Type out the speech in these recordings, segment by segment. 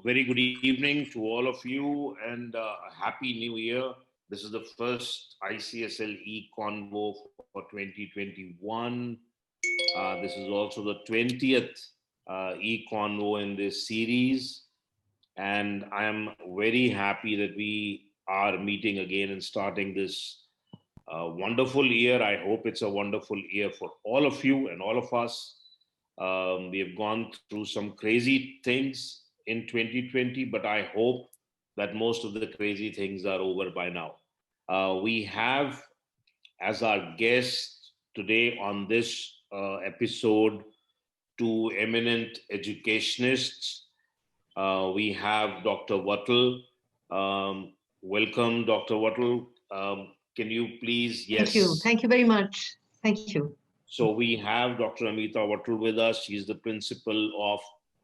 very good evening to all of you and a happy new year. This is the first ICSL e-convo for 2021. This is also the 20th e-convo in this series. And I am very happy that we are meeting again and starting this wonderful year. I hope it's a wonderful year for all of you and all of us. We have gone through some crazy things in 2020, but I hope that most of the crazy things are over by now. We have as our guest today on this episode two eminent educationists. We have Dr. Wattle. Welcome, Dr. Wattle. Can you please? Thank you. Yes. Thank you very much. Thank you. So we have Dr. Amita Wattle with us. She's the principal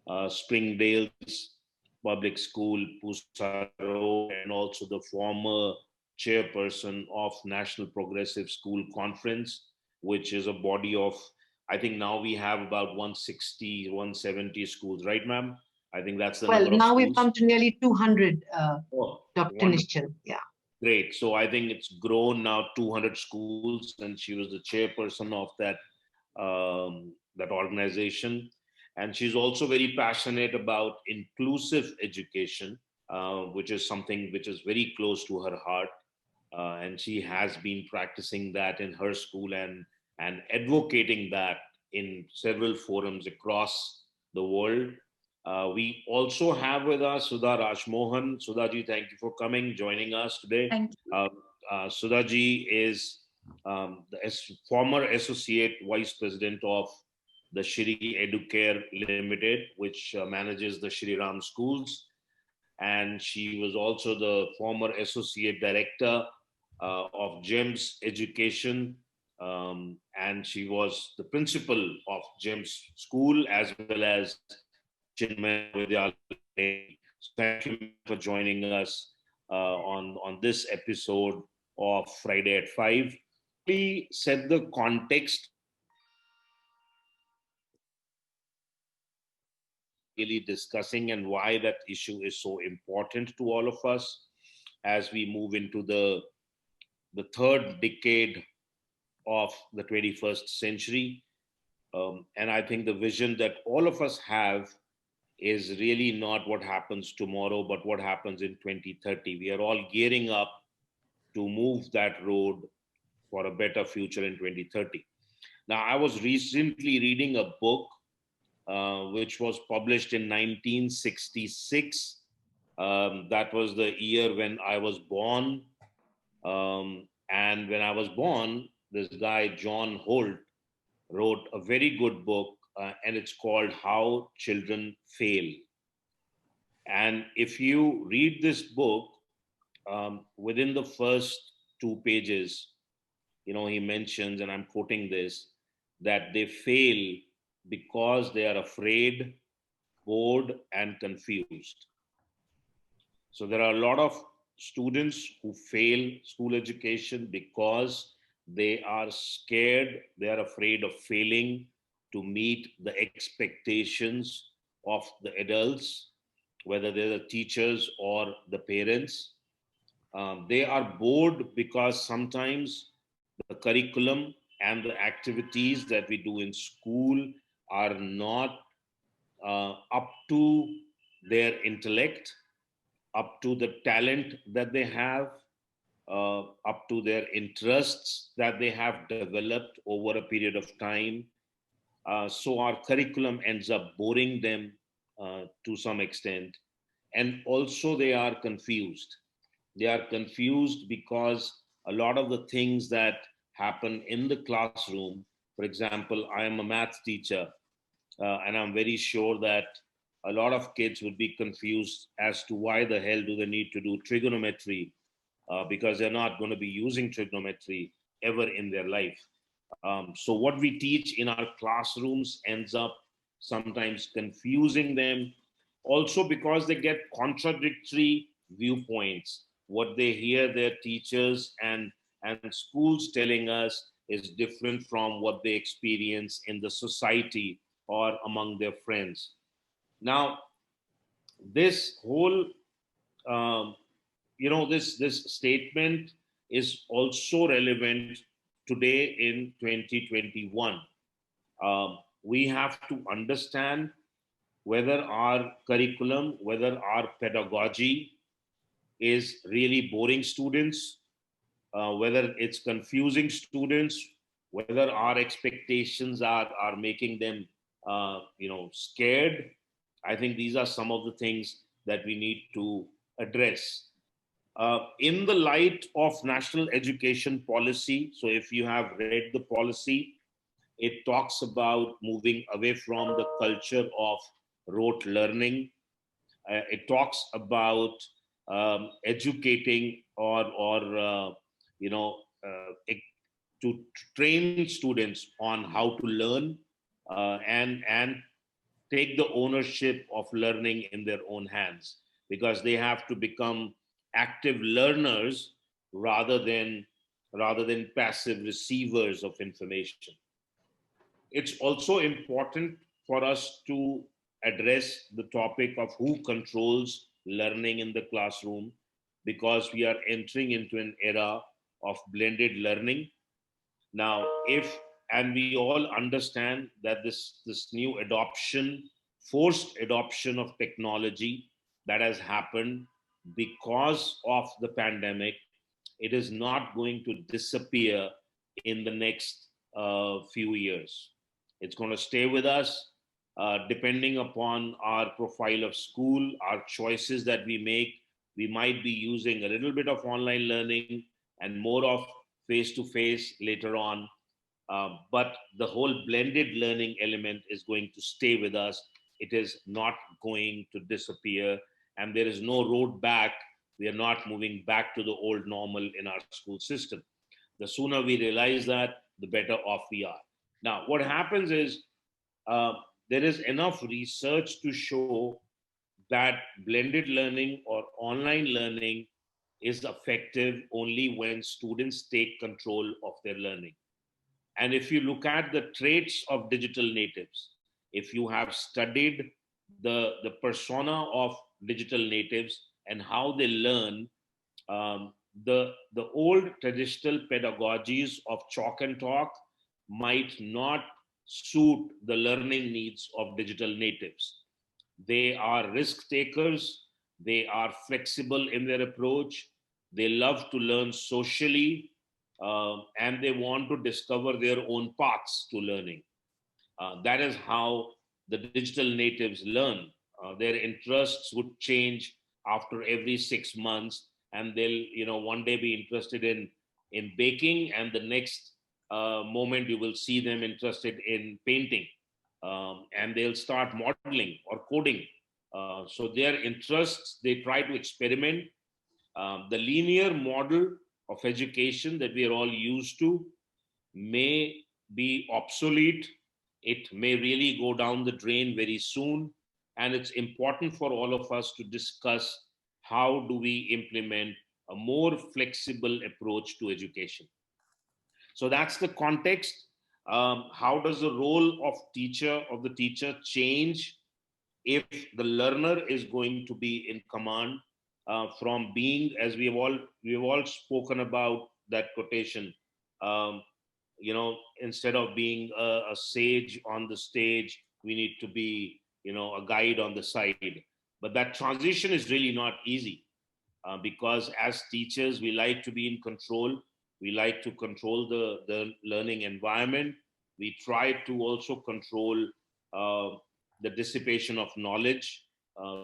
of Springdale's Public School, Pusaro, and also the former chairperson of National Progressive School Conference, which is a body of, I think now we have about 160, 170 schools, right, ma'am? I think that's the Well, number of now schools. we've come to nearly 200, Oh, Dr. wonderful. Nishchal. Yeah. Great. So I think it's grown now 200 schools, and she was the chairperson of that organization. And she's also very passionate about inclusive education, which is something which is very close to her heart. And she has been practicing that in her school and advocating that in several forums across the world. We also have with us Sudha Rajmohan. Sudhaji, thank you for coming, joining us today. Thank you. Sudhaji is the former associate vice president of the Shri Educare Limited, which manages the Shri Ram schools. And she was also the former associate director of GEMS Education. And she was the principal of GEMS School as well as Chinmay Vidyalaya. Thank you for joining us on this episode of Friday at 5. We set the context really discussing and why that issue is so important to all of us as we move into the third decade of the 21st century. And I think the vision that all of us have is really not what happens tomorrow, but what happens in 2030. We are all gearing up to move that road for a better future in 2030. Now, I was recently reading a book which was published in 1966. That was the year when I was born. And when I was born, this guy, John Holt, wrote a very good book, and it's called How Children Fail. And if you read this book, within the first 2 pages, he mentions, and I'm quoting this, that they fail because they are afraid, bored, and confused. So there are a lot of students who fail school education because they are scared, they are afraid of failing to meet the expectations of the adults, whether they're the teachers or the parents. They are bored because sometimes the curriculum and the activities that we do in school are not up to their intellect, up to the talent that they have, up to their interests that they have developed over a period of time. So our curriculum ends up boring them to some extent. And also they are confused. They are confused because a lot of the things that happen in the classroom, for example, I am a math teacher, and I'm very sure that a lot of kids would be confused as to why the hell do they need to do trigonometry, because they're not going to be using trigonometry ever in their life. So what we teach in our classrooms ends up sometimes confusing them, also because they get contradictory viewpoints. What they hear their teachers and schools telling us is different from what they experience in the society or among their friends. Now, this whole, um, this statement is also relevant today in 2021. We have to understand whether our curriculum, whether our pedagogy is really boring students, whether it's confusing students, whether our expectations are making them, scared. I think these are some of the things that we need to address. In the light of national education policy, so if you have read the policy, it talks about moving away from the culture of rote learning. It talks about educating or you know to train students on how to learn, and take the ownership of learning in their own hands, because they have to become active learners rather than passive receivers of information. It's also important for us to address the topic of who controls learning in the classroom, because we are entering into an era of blended learning. Now, if and we all understand that this new adoption, forced adoption of technology that has happened because of the pandemic, it is not going to disappear in the next few years. It's going to stay with us, depending upon our profile of school, our choices that we make. We might be using a little bit of online learning and more of face to face later on. But the whole blended learning element is going to stay with us. It is not going to disappear, and there is no road back. We are not moving back to the old normal in our school system. The sooner we realize that, the better off we are. Now, what happens is, uh, there is enough research to show that blended learning or online learning is effective only when students take control of their learning. And if you look at the traits of digital natives, if you have studied the persona of digital natives and how they learn, the old traditional pedagogies of chalk and talk might not suit the learning needs of digital natives. They are risk takers. They are flexible in their approach. They love to learn socially, and they want to discover their own paths to learning. That is how the digital natives learn. Their interests would change after every 6 months, and they'll, one day be interested in baking, and the next moment you will see them interested in painting, and they'll start modeling or coding. So their interests, they try to experiment. The linear model of education that we are all used to may be obsolete. It may really go down the drain very soon. And it's important for all of us to discuss how do we implement a more flexible approach to education. So that's the context. How does the role of the teacher change if the learner is going to be in command, from being, as we've all spoken about that quotation, um, instead of being a sage on the stage, we need to be, a guide on the side. But that transition is really not easy, because as teachers, we like to be in control. We like to control the learning environment. We try to also control uh, the dissipation of knowledge.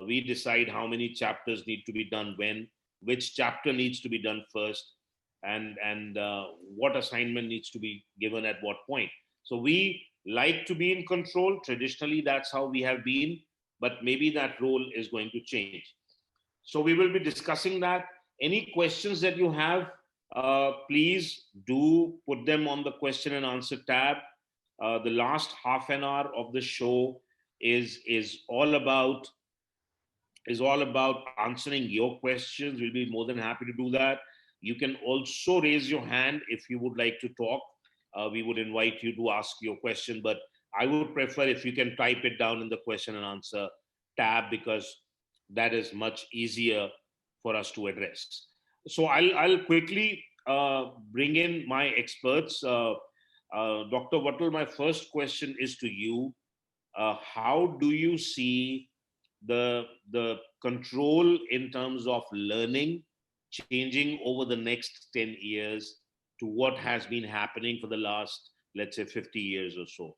We decide how many chapters need to be done when, which chapter needs to be done first, and what assignment needs to be given at what point. So we like to be in control. Traditionally, that's how we have been, but maybe that role is going to change. So we will be discussing that. Any questions that you have, please do put them on the question and answer tab. The last half an hour of the show is all about answering your questions. We'll be more than happy to do that. You can also raise your hand if you would like to talk. We would invite you to ask your question, but I would prefer if you can type it down in the question and answer tab, because that is much easier for us to address. So I'll quickly bring in my experts. Dr. Wattle, my first question is to you. How do you see the control in terms of learning changing over the next 10 years to what has been happening for the last, let's say, 50 years or so?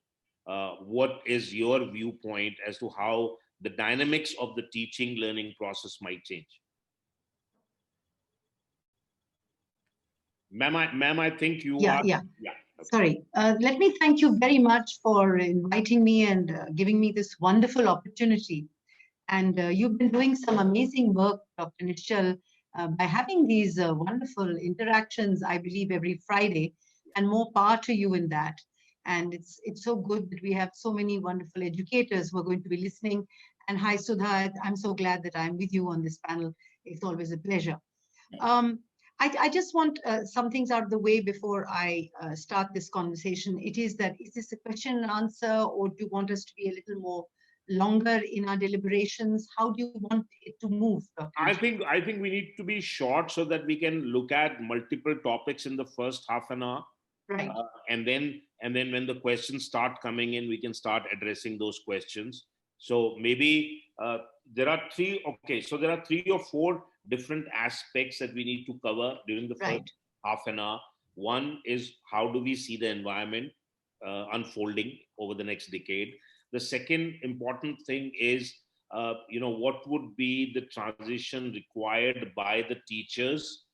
What is your viewpoint as to how the dynamics of the teaching learning process might change? Ma'am, I think you Yeah, are. yeah. Yeah. Okay. Sorry. Let me thank you very much for inviting me and giving me this wonderful opportunity. And you've been doing some amazing work, Dr. Nischal, by having these wonderful interactions, I believe, every Friday, and more power to you in that. And it's so good that we have so many wonderful educators who are going to be listening. And hi, Sudha, I'm so glad that I'm with you on this panel. It's always a pleasure. Um, I just want some things out of the way before I start this conversation. It is that, is this a question and answer, or do you want us to be a little more longer in our deliberations? How do you want it to move, Dr. I think we need to be short so that we can look at multiple topics in the first half an hour. Right. And then when the questions start coming in, we can start addressing those questions. So maybe there are three. Okay, so there are 3 or 4 different aspects that we need to cover during the first Right. half an hour. One is, how do we see the environment unfolding over the next decade? The second important thing is, what would be the transition required by the teachers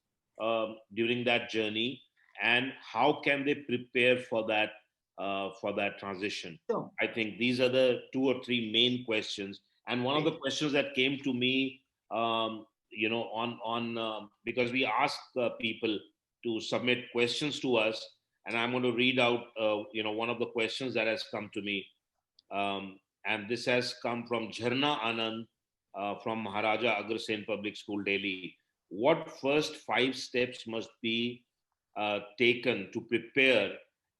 during that journey, and how can they prepare for that transition? So, I think these are the 2 or 3 main questions. And one of the right. questions that came to me, on because we ask people to submit questions to us, and I'm going to read out, one of the questions that has come to me, and this has come from Jharna Anand from Maharaja Agrasen Public School, Delhi. What first 5 steps must be taken to prepare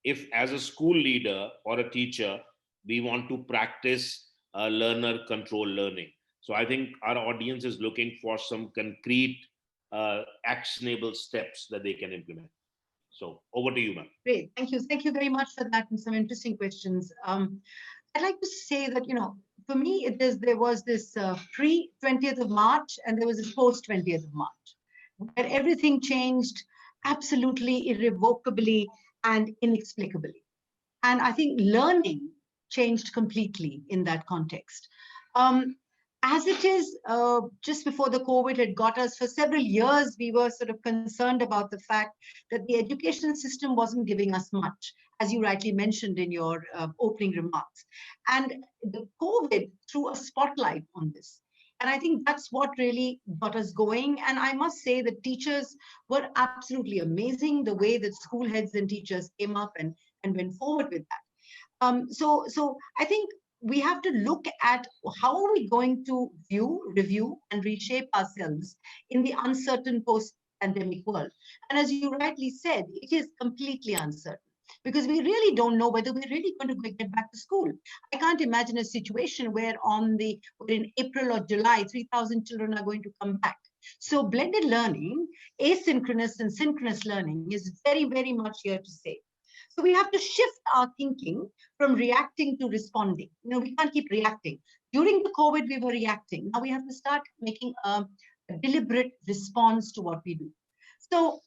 if, as a school leader or a teacher, we want to practice learner control learning? So I think our audience is looking for some concrete, actionable steps that they can implement. So over to you, ma'am. Great. Thank you. Thank you very much for that and some interesting questions. I'd like to say that, for me, there was this pre 20th of March and there was this post 20th of March, where everything changed absolutely irrevocably and inexplicably. And I think learning changed completely in that context. Um, as it is, just before the COVID had got us, for several years, we were sort of concerned about the fact that the education system wasn't giving us much, as you rightly mentioned in your opening remarks. And the COVID threw a spotlight on this. And I think that's what really got us going. And I must say that teachers were absolutely amazing, the way that school heads and teachers came up and went forward with that. So I think we have to look at how are we going to view, review, and reshape ourselves in the uncertain post-pandemic world. And as you rightly said, it is completely uncertain because we really don't know whether we're really going to get back to school. I can't imagine a situation where in April or July, 3,000 children are going to come back. So blended learning, asynchronous and synchronous learning is very, very much here to stay. So we have to shift our thinking from reacting to responding. We can't keep reacting. During the COVID, we were reacting. Now we have to start making a deliberate response to what we do. So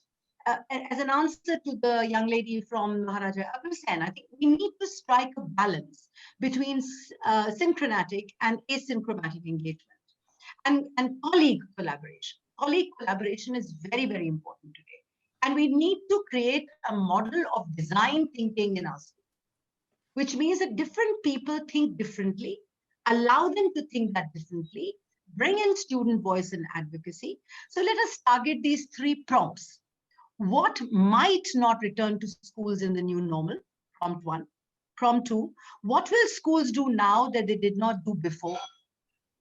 as an answer to the young lady from Maharaja Agrasen, I think we need to strike a balance between synchronatic and asymptomatic engagement and colleague collaboration. Colleague collaboration is very, very important today. And we need to create a model of design thinking in our school, which means that different people think differently, allow them to think that differently, bring in student voice and advocacy. So let us target these 3 prompts. What might not return to schools in the new normal? Prompt 1. Prompt 2, what will schools do now that they did not do before?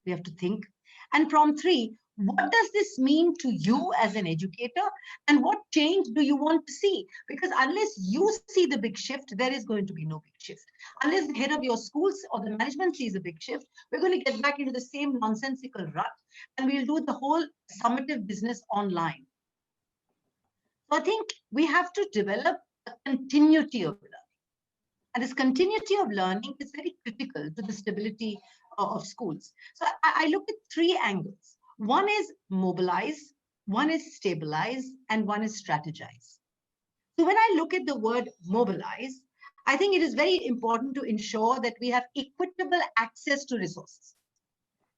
We have to think. And prompt 3, what does this mean to you as an educator? And what change do you want to see? Because unless you see the big shift, there is going to be no big shift. Unless the head of your schools or the management sees a big shift, we're going to get back into the same nonsensical rut, and we'll do the whole summative business online. So I think we have to develop a continuity of learning. And this continuity of learning is very critical to the stability of schools. So I look at 3 angles. One is mobilize, one is stabilize, and one is strategize. So when I look at the word mobilize, I think it is very important to ensure that we have equitable access to resources.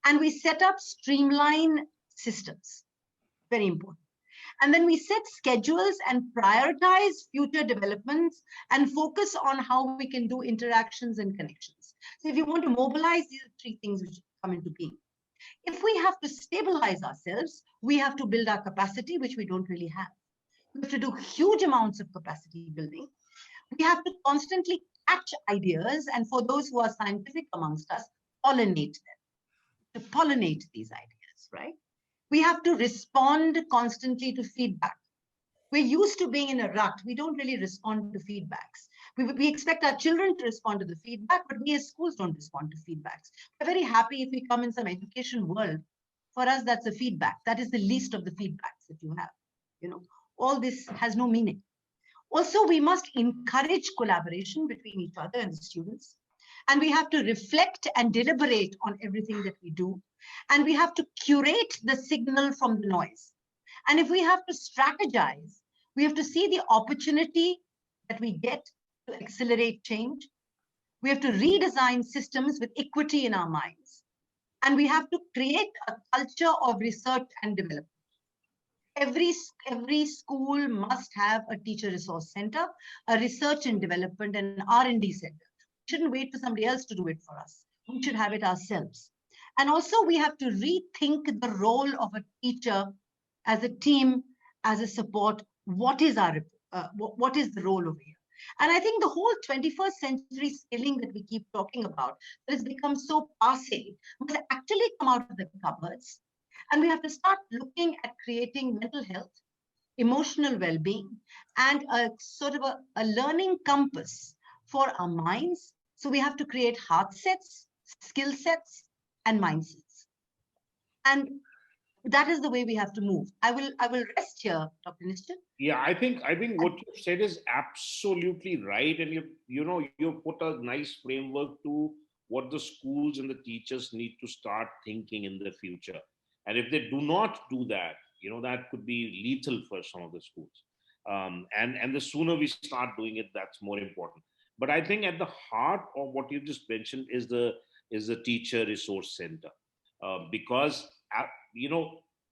And we set up streamline systems. Very important. And then we set schedules and prioritize future developments and focus on how we can do interactions and connections. So if you want to mobilize, these are 3 things which come into being. If we have to stabilize ourselves, we have to build our capacity, which we don't really have. We have to do huge amounts of capacity building. We have to constantly catch ideas, and for those who are scientific amongst us, pollinate them, to pollinate these ideas, right? We have to respond constantly to feedback. We're used to being in a rut. We don't really respond to feedbacks. We expect our children to respond to the feedback, but we as schools don't respond to feedbacks. We're very happy if we come in some education world. For us, that's a feedback. That is the least of the feedbacks that you have. You know, all this has no meaning. Also, we must encourage collaboration between each other and the students. And we have to reflect and deliberate on everything that we do. And we have to curate the signal from the noise. And if we have to strategize, we have to see the opportunity that we get to accelerate change. We have to redesign systems with equity in our minds. And we have to create a culture of research and development. Every school must have a teacher resource center, a research and development, and an R&D center. We shouldn't wait for somebody else to do it for us. We should have it ourselves. And also we have to rethink the role of a teacher as a team, as a support. What is the role over here? And I think the whole 21st century skilling that we keep talking about that has become so passé must actually come out of the cupboards. And we have to start looking at creating mental health, emotional well-being, and a sort of a learning compass for our minds. So we have to create heart sets, skill sets, and mindsets. And that is the way we have to move. I will rest here, Dr. Nishan. Yeah, I think what you said is absolutely right, and you put a nice framework to what the schools and the teachers need to start thinking in the future. And if they do not do that, that could be lethal for some of the schools. And the sooner we start doing it, that's more important. But I think at the heart of what you just mentioned is the teacher resource center, because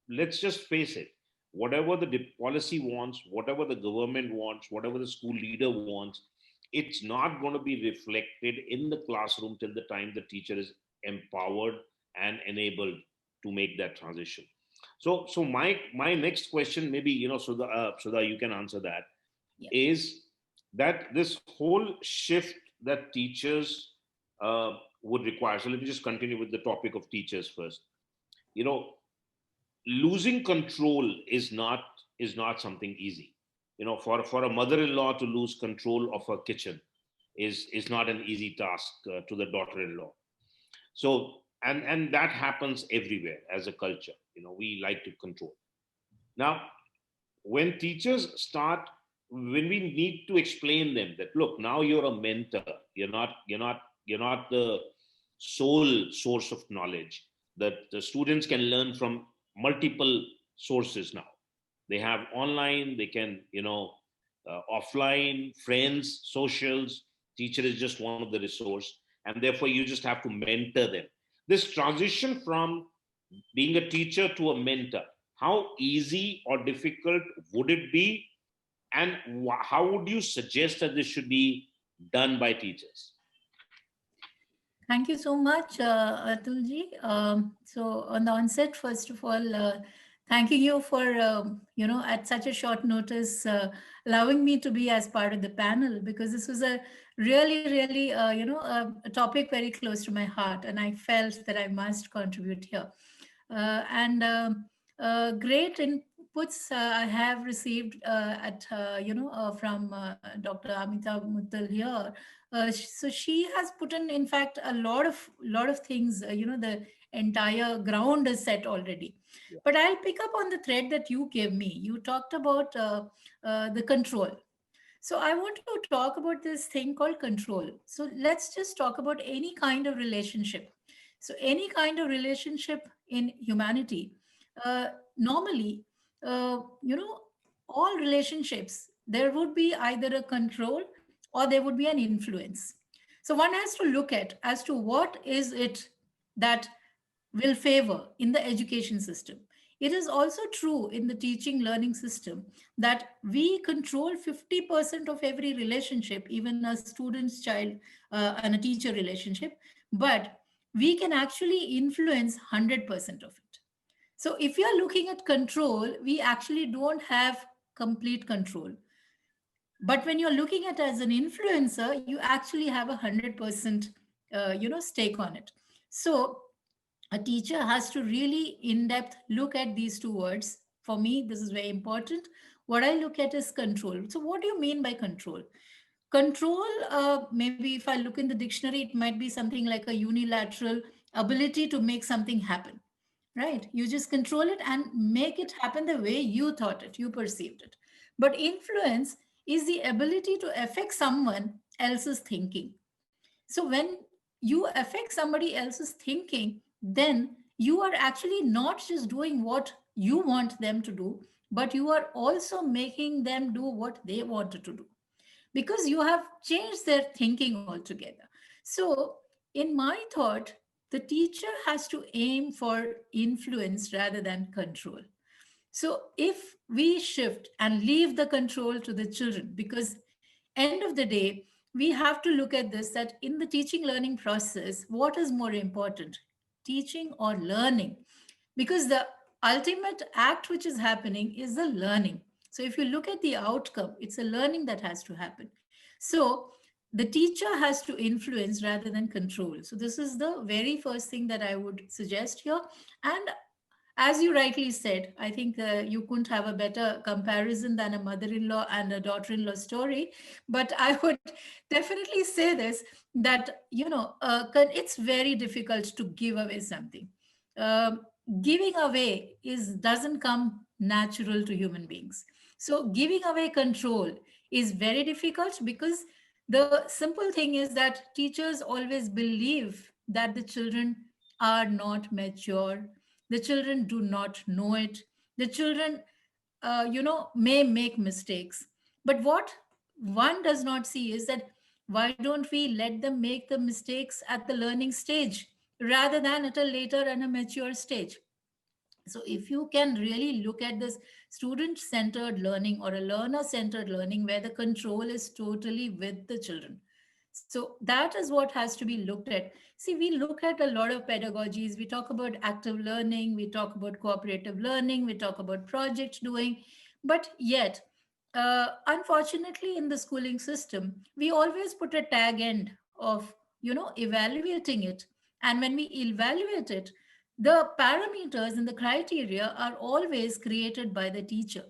let's just face it. Whatever the policy wants, whatever the government wants, whatever the school leader wants, it's not going to be reflected in the classroom till the time the teacher is empowered and enabled to make that transition. So my next question, maybe Sudha, you can answer that. Yeah. Is that this whole shift that teachers would require? So let me just continue with the topic of teachers first. Losing control is not something easy. For a mother-in-law to lose control of her kitchen is not an easy task to the daughter-in-law. So and that happens everywhere as a culture. We like to control. Now, when we need to explain them that, look, now you're a mentor. You're not the sole source of knowledge. That the students can learn from multiple sources now. They have online, they can, offline, friends, socials. Teacher is just one of the resource, and therefore you just have to mentor them. This transition from being a teacher to a mentor, how easy or difficult would it be? And how would you suggest that this should be done by teachers? Thank you so much, Atulji. So on the onset, first of all, thanking you for, at such a short notice, allowing me to be as part of the panel, because this was a really, a topic very close to my heart, and I felt that I must contribute here. And great inputs I have received at from Dr. Amita Muttal here. So she has put in fact, a lot of things. The entire ground is set already. Yeah. But I'll pick up on the thread that you gave me. You talked about the control. So I want to talk about this thing called control. So let's just talk about any kind of relationship. So any kind of relationship in humanity, uh, normally, all relationships, there would be either a control or there would be an influence. So one has to look at as to what is it that will favor in the education system. It is also true in the teaching learning system that we control 50% of every relationship, even a student's child and a teacher relationship, but we can actually influence 100% of it. So if you're looking at control, we actually don't have complete control. But when you're looking at as an influencer, you actually have 100% stake on it. So a teacher has to really in depth look at these two words. For me, this is very important. What I look at is control. So what do you mean by control? Control, maybe if I look in the dictionary, it might be something like a unilateral ability to make something happen, right? You just control it and make it happen the way you thought it, you perceived it. But influence is the ability to affect someone else's thinking. So when you affect somebody else's thinking, then you are actually not just doing what you want them to do, but you are also making them do what they wanted to do, because you have changed their thinking altogether. So, in my thought, the teacher has to aim for influence rather than control. So if we shift and leave the control to the children, because end of the day, we have to look at this, that in the teaching learning process, what is more important, teaching or learning? Because the ultimate act which is happening is the learning. So if you look at the outcome, it's a learning that has to happen. So the teacher has to influence rather than control. So this is the very first thing that I would suggest here. And as you rightly said, I think you couldn't have a better comparison than a mother in law and a daughter in law story. But I would definitely say this, that, it's very difficult to give away something. Um, Giving away doesn't come natural to human beings. So, giving away control is very difficult, because the simple thing is that teachers always believe that the children are not mature, the children do not know it, the children may make mistakes. But what one does not see is that, why don't we let them make the mistakes at the learning stage rather than at a later and a mature stage? So if you can really look at this student centered learning or a learner centered learning, where the control is totally with the children, so that is what has to be looked at. See, we look at a lot of pedagogies. We talk about active learning, we talk about cooperative learning, we talk about project doing, but yet, unfortunately, in the schooling system, we always put a tag end of, evaluating it. And when we evaluate it, the parameters and the criteria are always created by the teacher.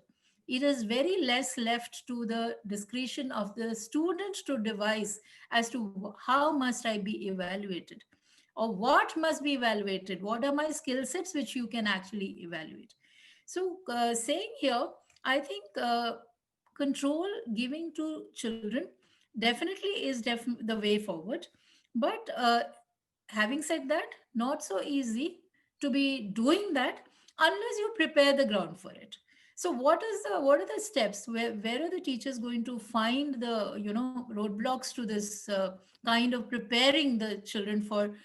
It is very less left to the discretion of the student to devise as to how must I be evaluated, or what must be evaluated, what are my skill sets which you can actually evaluate. So saying here, I think control giving to children definitely is the way forward. But having said that, not so easy to be doing that unless you prepare the ground for it. So what are the steps, where are the teachers going to find the roadblocks to this kind of preparing the children for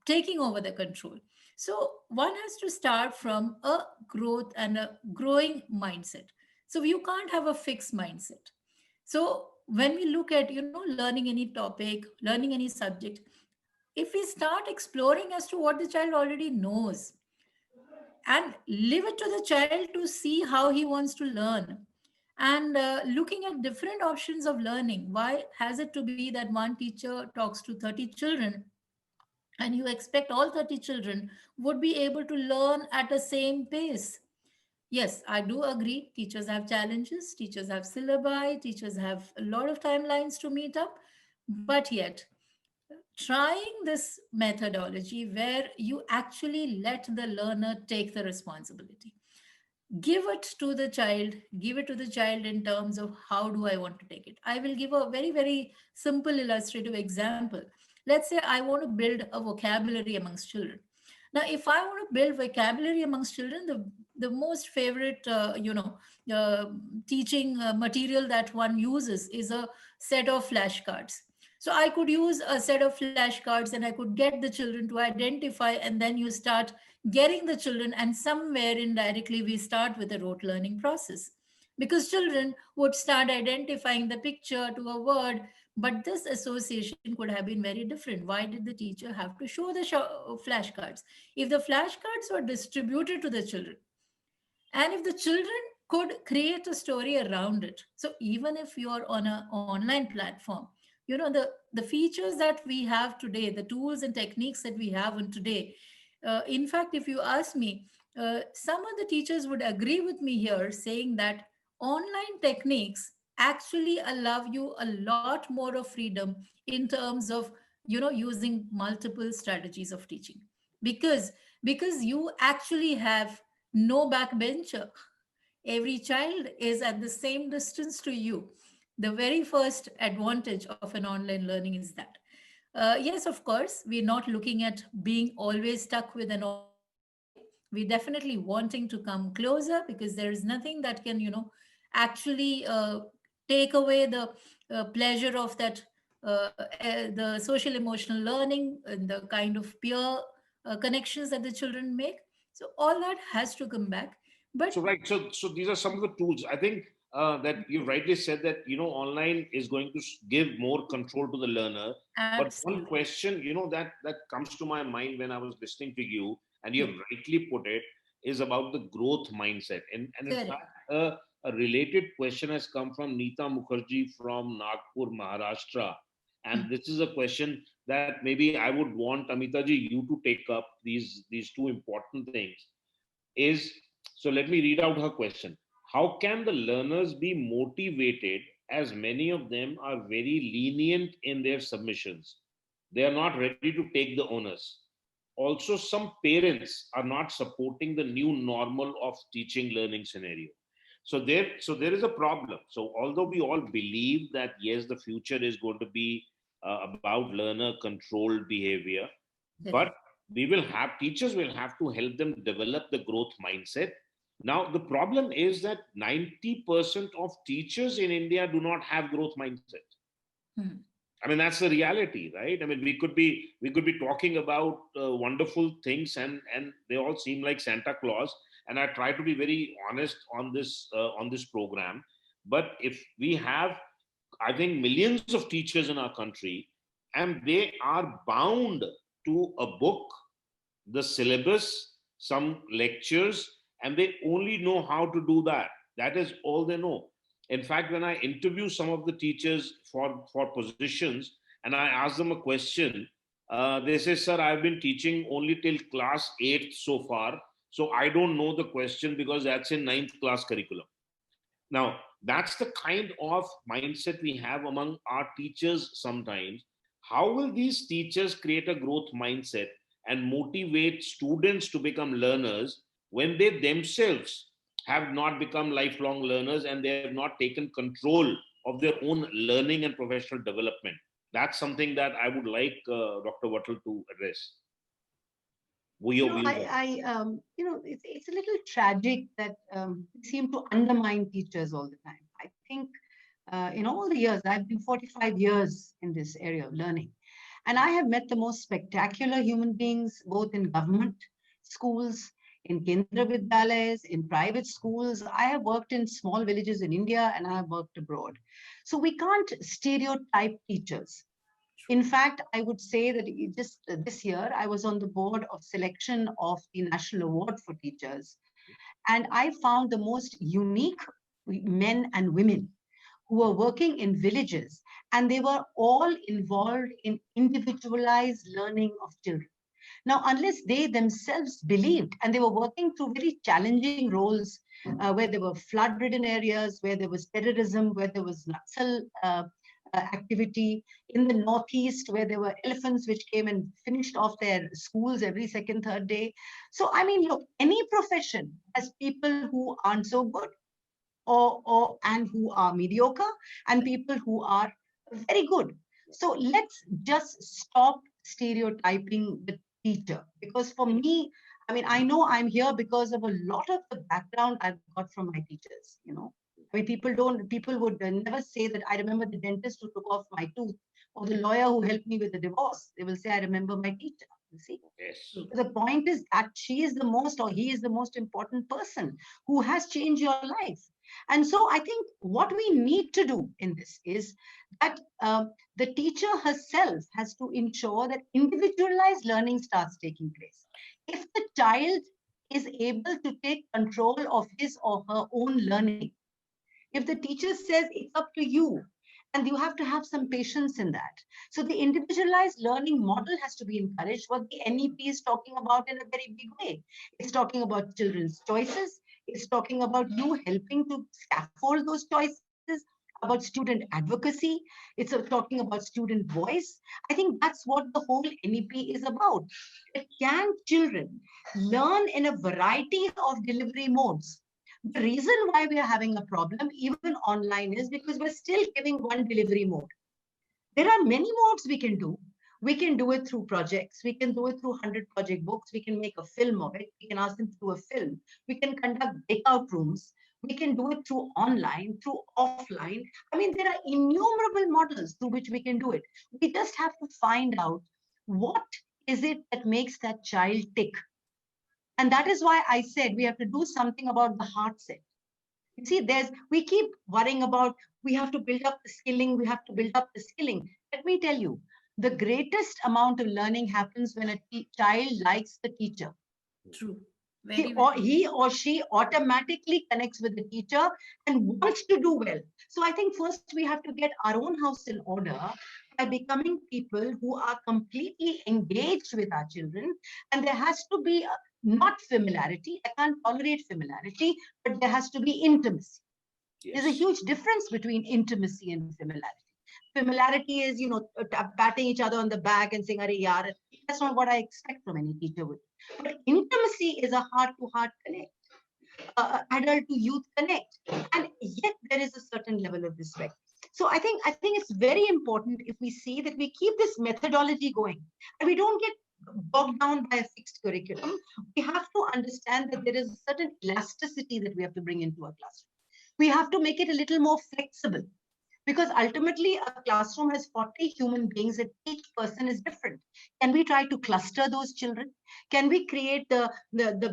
taking over the control? So one has to start from a growth and a growing mindset. So you can't have a fixed mindset. So when we look at learning any topic, learning any subject, if we start exploring as to what the child already knows and leave it to the child to see how he wants to learn, and looking at different options of learning, why has it to be that one teacher talks to 30 children and you expect all 30 children would be able to learn at the same pace. Yes, I do agree. Teachers have challenges, teachers have syllabi, teachers have a lot of timelines to meet up. But yet, trying this methodology where you actually let the learner take the responsibility, give it to the child, give it to the child in terms of how do I want to take it. I will give a very simple illustrative example. Let's say I want to build a vocabulary amongst children. Now if I want to build vocabulary amongst children, the most favorite uh, teaching material that one uses is a set of flashcards. So I could use a set of flashcards and I could get the children to identify, and then you start getting the children, and somewhere indirectly we start with a rote learning process, because children would start identifying the picture to a word. But this association could have been very different. Why did the teacher have to show the flashcards? If the flashcards were distributed to the children, and if the children could create a story around it, so even if you're on an online platform, the features that we have today, the tools and techniques that we have on today, in fact, if you ask me, some of the teachers would agree with me here, saying that online techniques actually allow you a lot more of freedom in terms of using multiple strategies of teaching, because you actually have no backbencher. Every child is at the same distance to you. The very first advantage of an online learning is that. Yes, of course, we're not looking at being always stuck with an online learning. We're definitely wanting to come closer, because there is nothing that can, actually take away the pleasure of that, the social emotional learning and the kind of peer connections that the children make. So all that has to come back. But So right, so these are some of the tools. I think that you rightly said that online is going to give more control to the learner. But one absolutely, question that comes to my mind when I was listening to you, and you yeah, have rightly put it, is about the growth mindset. And in correct. fact, a related question has come from Neeta Mukherjee from Nagpur, Maharashtra. And this is a question that maybe I would want Amitaji you to take up, these two important things. Is So let me read out her question. How can the learners be motivated, as many of them are very lenient in their submissions? They are not ready to take the onus. Also, some parents are not supporting the new normal of teaching learning scenario. So there is a problem. So although we all believe that yes, the future is going to be about learner controlled behavior, but Correct. teachers will have to help them develop the growth mindset. Now the problem is that 90% of teachers in India do not have growth mindset. Hmm. I mean, that's the reality, right? I mean, we could be talking about wonderful things, and they all seem like Santa Claus. And I try to be very honest on this program. But if we have, I think, millions of teachers in our country, and they are bound to a book, the syllabus, some lectures, and they only know how to do that. That is all they know. In fact, when I interview some of the teachers for positions, and I ask them a question, they say, "Sir, I've been teaching only till class 8th so far, so I don't know the question because that's in ninth class curriculum." Now, that's the kind of mindset we have among our teachers sometimes. How will these teachers create a growth mindset and motivate students to become learners when they themselves have not become lifelong learners and they have not taken control of their own learning and professional development? That's something that I would like Dr. Wattle to address. What are your views on? It's a little tragic that we seem to undermine teachers all the time. I think in all the years, I've been 45 years in this area of learning, and I have met the most spectacular human beings, both in government schools, in Kendra Vidyalayas, in private schools. I have worked in small villages in India, and I have worked abroad. So we can't stereotype teachers. In fact, I would say that just this year, I was on the board of selection of the National Award for Teachers. And I found the most unique men and women who were working in villages and they were all involved in individualized learning of children. Now, unless they themselves believed, and they were working through very challenging roles where there were flood-ridden areas, where there was terrorism, where there was Naxal activity in the Northeast, where there were elephants which came and finished off their schools every second, third day. So, I mean, look, any profession has people who aren't so good and who are mediocre, and people who are very good. So let's just stop stereotyping the teacher, because for me, I mean, I know I'm here because of a lot of the background I've got from my teachers, you know. I mean, people would never say that I remember the dentist who took off my tooth, or the lawyer who helped me with the divorce. They will say, I remember my teacher. You see, Yes. the point is that she is the most, or he is the most important person who has changed your life. And so I think what we need to do in this is that the teacher herself has to ensure that individualized learning starts taking place. If the child is able to take control of his or her own learning, if the teacher says it's up to you, and you have to have some patience in that. So the individualized learning model has to be encouraged, what the NEP is talking about in a very big way. It's talking about children's choices. It's talking about you helping to scaffold those choices, about student advocacy. It's talking about student voice. I think that's what the whole NEP is about. Can children learn in a variety of delivery modes? The reason why we are having a problem, even online, is because we're still giving one delivery mode. There are many modes we can do. We can do it through projects. We can do it through 100 project books. We can make a film of it. We can ask them to do a film. We can conduct breakout rooms. We can do it through online, through offline. I mean, there are innumerable models through which we can do it. We just have to find out what is it that makes that child tick. And that is why I said we have to do something about the heart set. You see, we keep worrying about we have to build up the skilling, we have to build up the skilling. Let me tell you, the greatest amount of learning happens when a child likes the teacher. True. He or she automatically connects with the teacher and wants to do well. So I think first we have to get our own house in order by becoming people who are completely engaged with our children. And there has to be not familiarity. I can't tolerate familiarity, but there has to be intimacy. Yes. There's a huge difference between intimacy and familiarity. Familiarity is, you know, patting each other on the back and saying, "Arey yaar." That's not what I expect from any teacher would. But intimacy is a heart-to-heart connect, adult to youth connect, and yet there is a certain level of respect. So I think it's very important if we see that we keep this methodology going, and we don't get bogged down by a fixed curriculum. We have to understand that there is a certain elasticity that we have to bring into our classroom. We have to make it a little more flexible, because ultimately a classroom has 40 human beings and each person is different. Can we try to cluster those children? Can we create the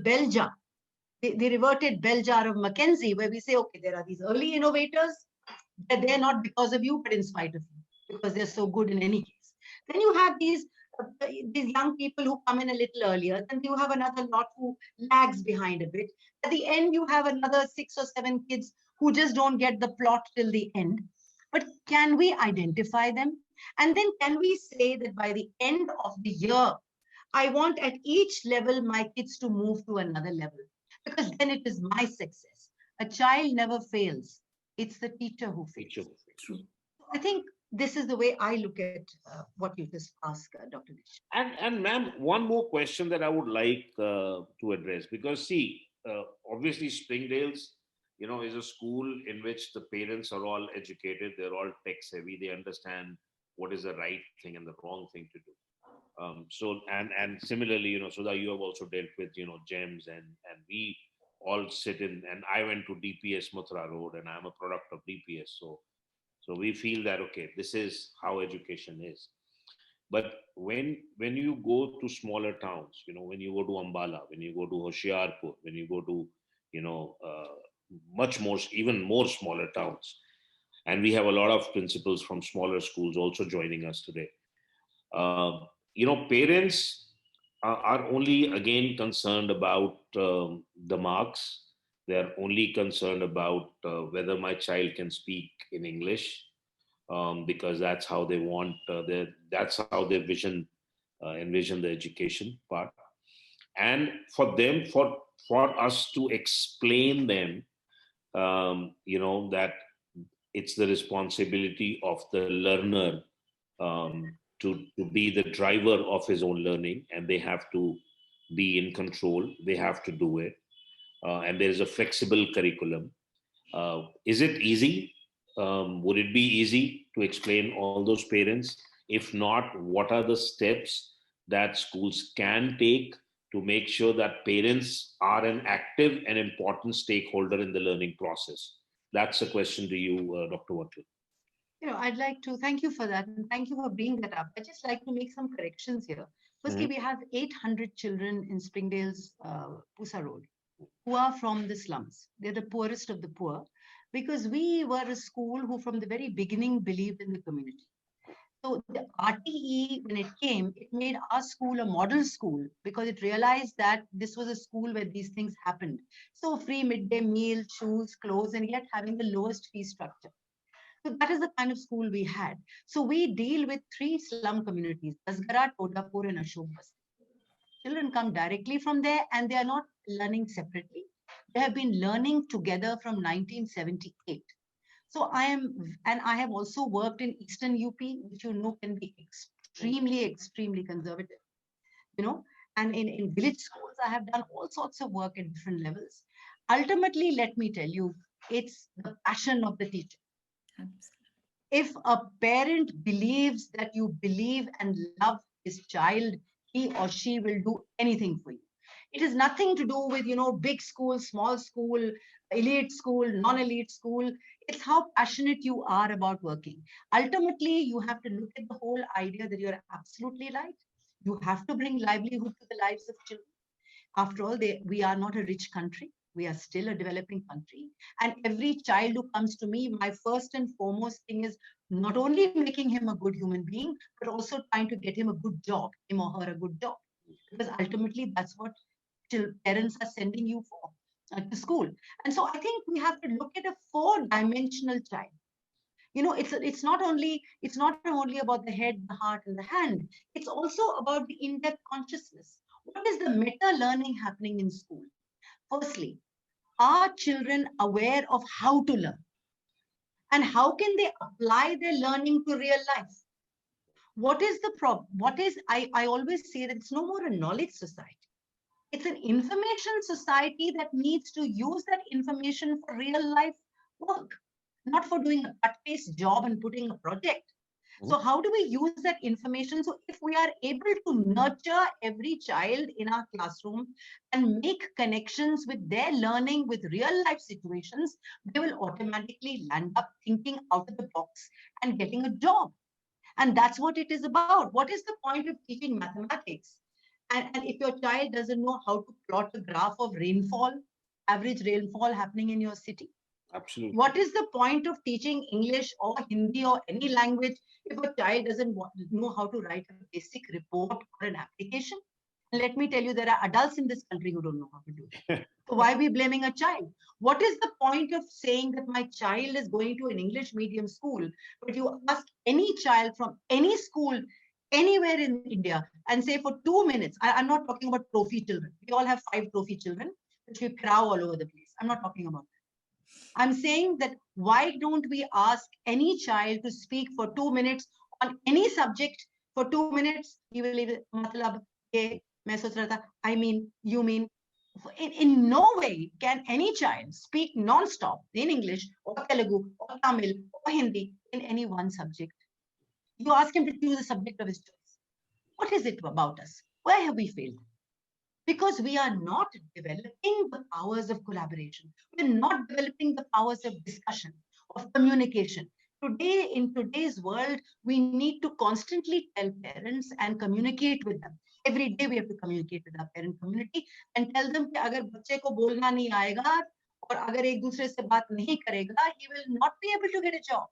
bell jar, the reverted bell jar of Mackenzie, where we say, okay, there are these early innovators, that they're not because of you, but in spite of you, because they're so good in any case. Then you have these young people who come in a little earlier, then you have another lot who lags behind a bit. At the end, you have another 6 or 7 kids who just don't get the plot till the end. But can we identify them? And then can we say that by the end of the year, I want at each level my kids to move to another level, because then it is my success. A child never fails. It's the teacher who fails. True. I think this is the way I look at what you just asked, Dr. Nish. And ma'am, one more question that I would like to address, because see, obviously Springdale's, is a school in which the parents are all educated. They're all tech savvy. They understand what is the right thing and the wrong thing to do. So and similarly, Sudha, you have also dealt with GEMS, and we all sit in. And I went to DPS Mathura Road, and I'm a product of DPS. So we feel that okay, this is how education is. But when you go to smaller towns, when you go to Ambala, when you go to Hoshiarpur, when you go to much more, even more smaller towns, and we have a lot of principals from smaller schools also joining us today. Parents are only again concerned about the marks. They're only concerned about whether my child can speak in English. because that's how they want that's how they envision the education part. And for them, for us to explain them, that it's the responsibility of the learner to be the driver of his own learning, and they have to be in control. They have to do it, and there is a flexible curriculum. Is it easy? Would it be easy to explain all those parents? If not, what are the steps that schools can take to make sure that parents are an active and important stakeholder in the learning process? That's a question to you, Dr. Vatul. I'd like to thank you for that, and thank you for bringing that up. I'd just like to make some corrections here. Firstly, we have 800 children in Springdale's Pusa Road who are from the slums. They're the poorest of the poor, because we were a school who from the very beginning believed in the community. So the RTE, when it came, it made our school a model school because it realized that this was a school where these things happened. So free midday meal, shoes, clothes, and yet having the lowest fee structure. So that is the kind of school we had. So we deal with 3 slum communities, Dasgara, Todapur, and Ashok Basti. Children come directly from there, and they are not learning separately. They have been learning together from 1978. So I have also worked in Eastern UP, which can be extremely conservative, and in village schools, I have done all sorts of work at different levels. Ultimately, let me tell you, it's the passion of the teacher. If a parent believes that you believe and love his child, he or she will do anything for you. It has nothing to do with, big school, small school, elite school, non-elite school. It's how passionate you are about working. Ultimately, you have to look at the whole idea that you're absolutely right. You have to bring livelihood to the lives of children. After all, we are not a rich country. We are still a developing country. And every child who comes to me, my first and foremost thing is not only making him a good human being, but also trying to get him a good job, him or her a good job. Because ultimately, that's what parents are sending you for to school. And so I think we have to look at a 4-dimensional child. It's not only about the head, the heart, and the hand. It's also about the in-depth consciousness. What is the meta learning happening in school? Firstly, are children aware of how to learn? And how can they apply their learning to real life? What is the problem? I always say that it's no more a knowledge society. It's an information society that needs to use that information for real life work, not for doing a cut-paste job and putting a project. So how do we use that information? So if we are able to nurture every child in our classroom and make connections with their learning with real life situations, they will automatically land up thinking out of the box and getting a job. And that's what it is about. What is the point of teaching mathematics? And if your child doesn't know how to plot a graph of rainfall, average rainfall happening in your city, absolutely, what is the point of teaching English or Hindi or any language if a child doesn't know how to write a basic report or an application? And let me tell you, there are adults in this country who don't know how to do that. So why are we blaming a child? What is the point of saying that my child is going to an English medium school, but you ask any child from any school anywhere in India and say for 2 minutes, I'm not talking about trophy children. We all have 5 trophy children, which we crow all over the place. I'm not talking about that. I'm saying that why don't we ask any child to speak for 2 minutes on any subject for 2 minutes? He will leave matlab, ye, main soch raha tha, I mean, you mean. In no way can any child speak non-stop in English or Telugu or Tamil or Hindi in any one subject. You ask him to choose a subject of his choice. What is it about us? Where have we failed? Because we are not developing the powers of collaboration. We're not developing the powers of discussion, of communication. Today, in today's world, we need to constantly tell parents and communicate with them. Every day we have to communicate with our parent community and tell them that if बच्चे को बोलना नहीं आएगा और अगर एक दूसरे से बात नहीं करेगा, he will not be able to get a job.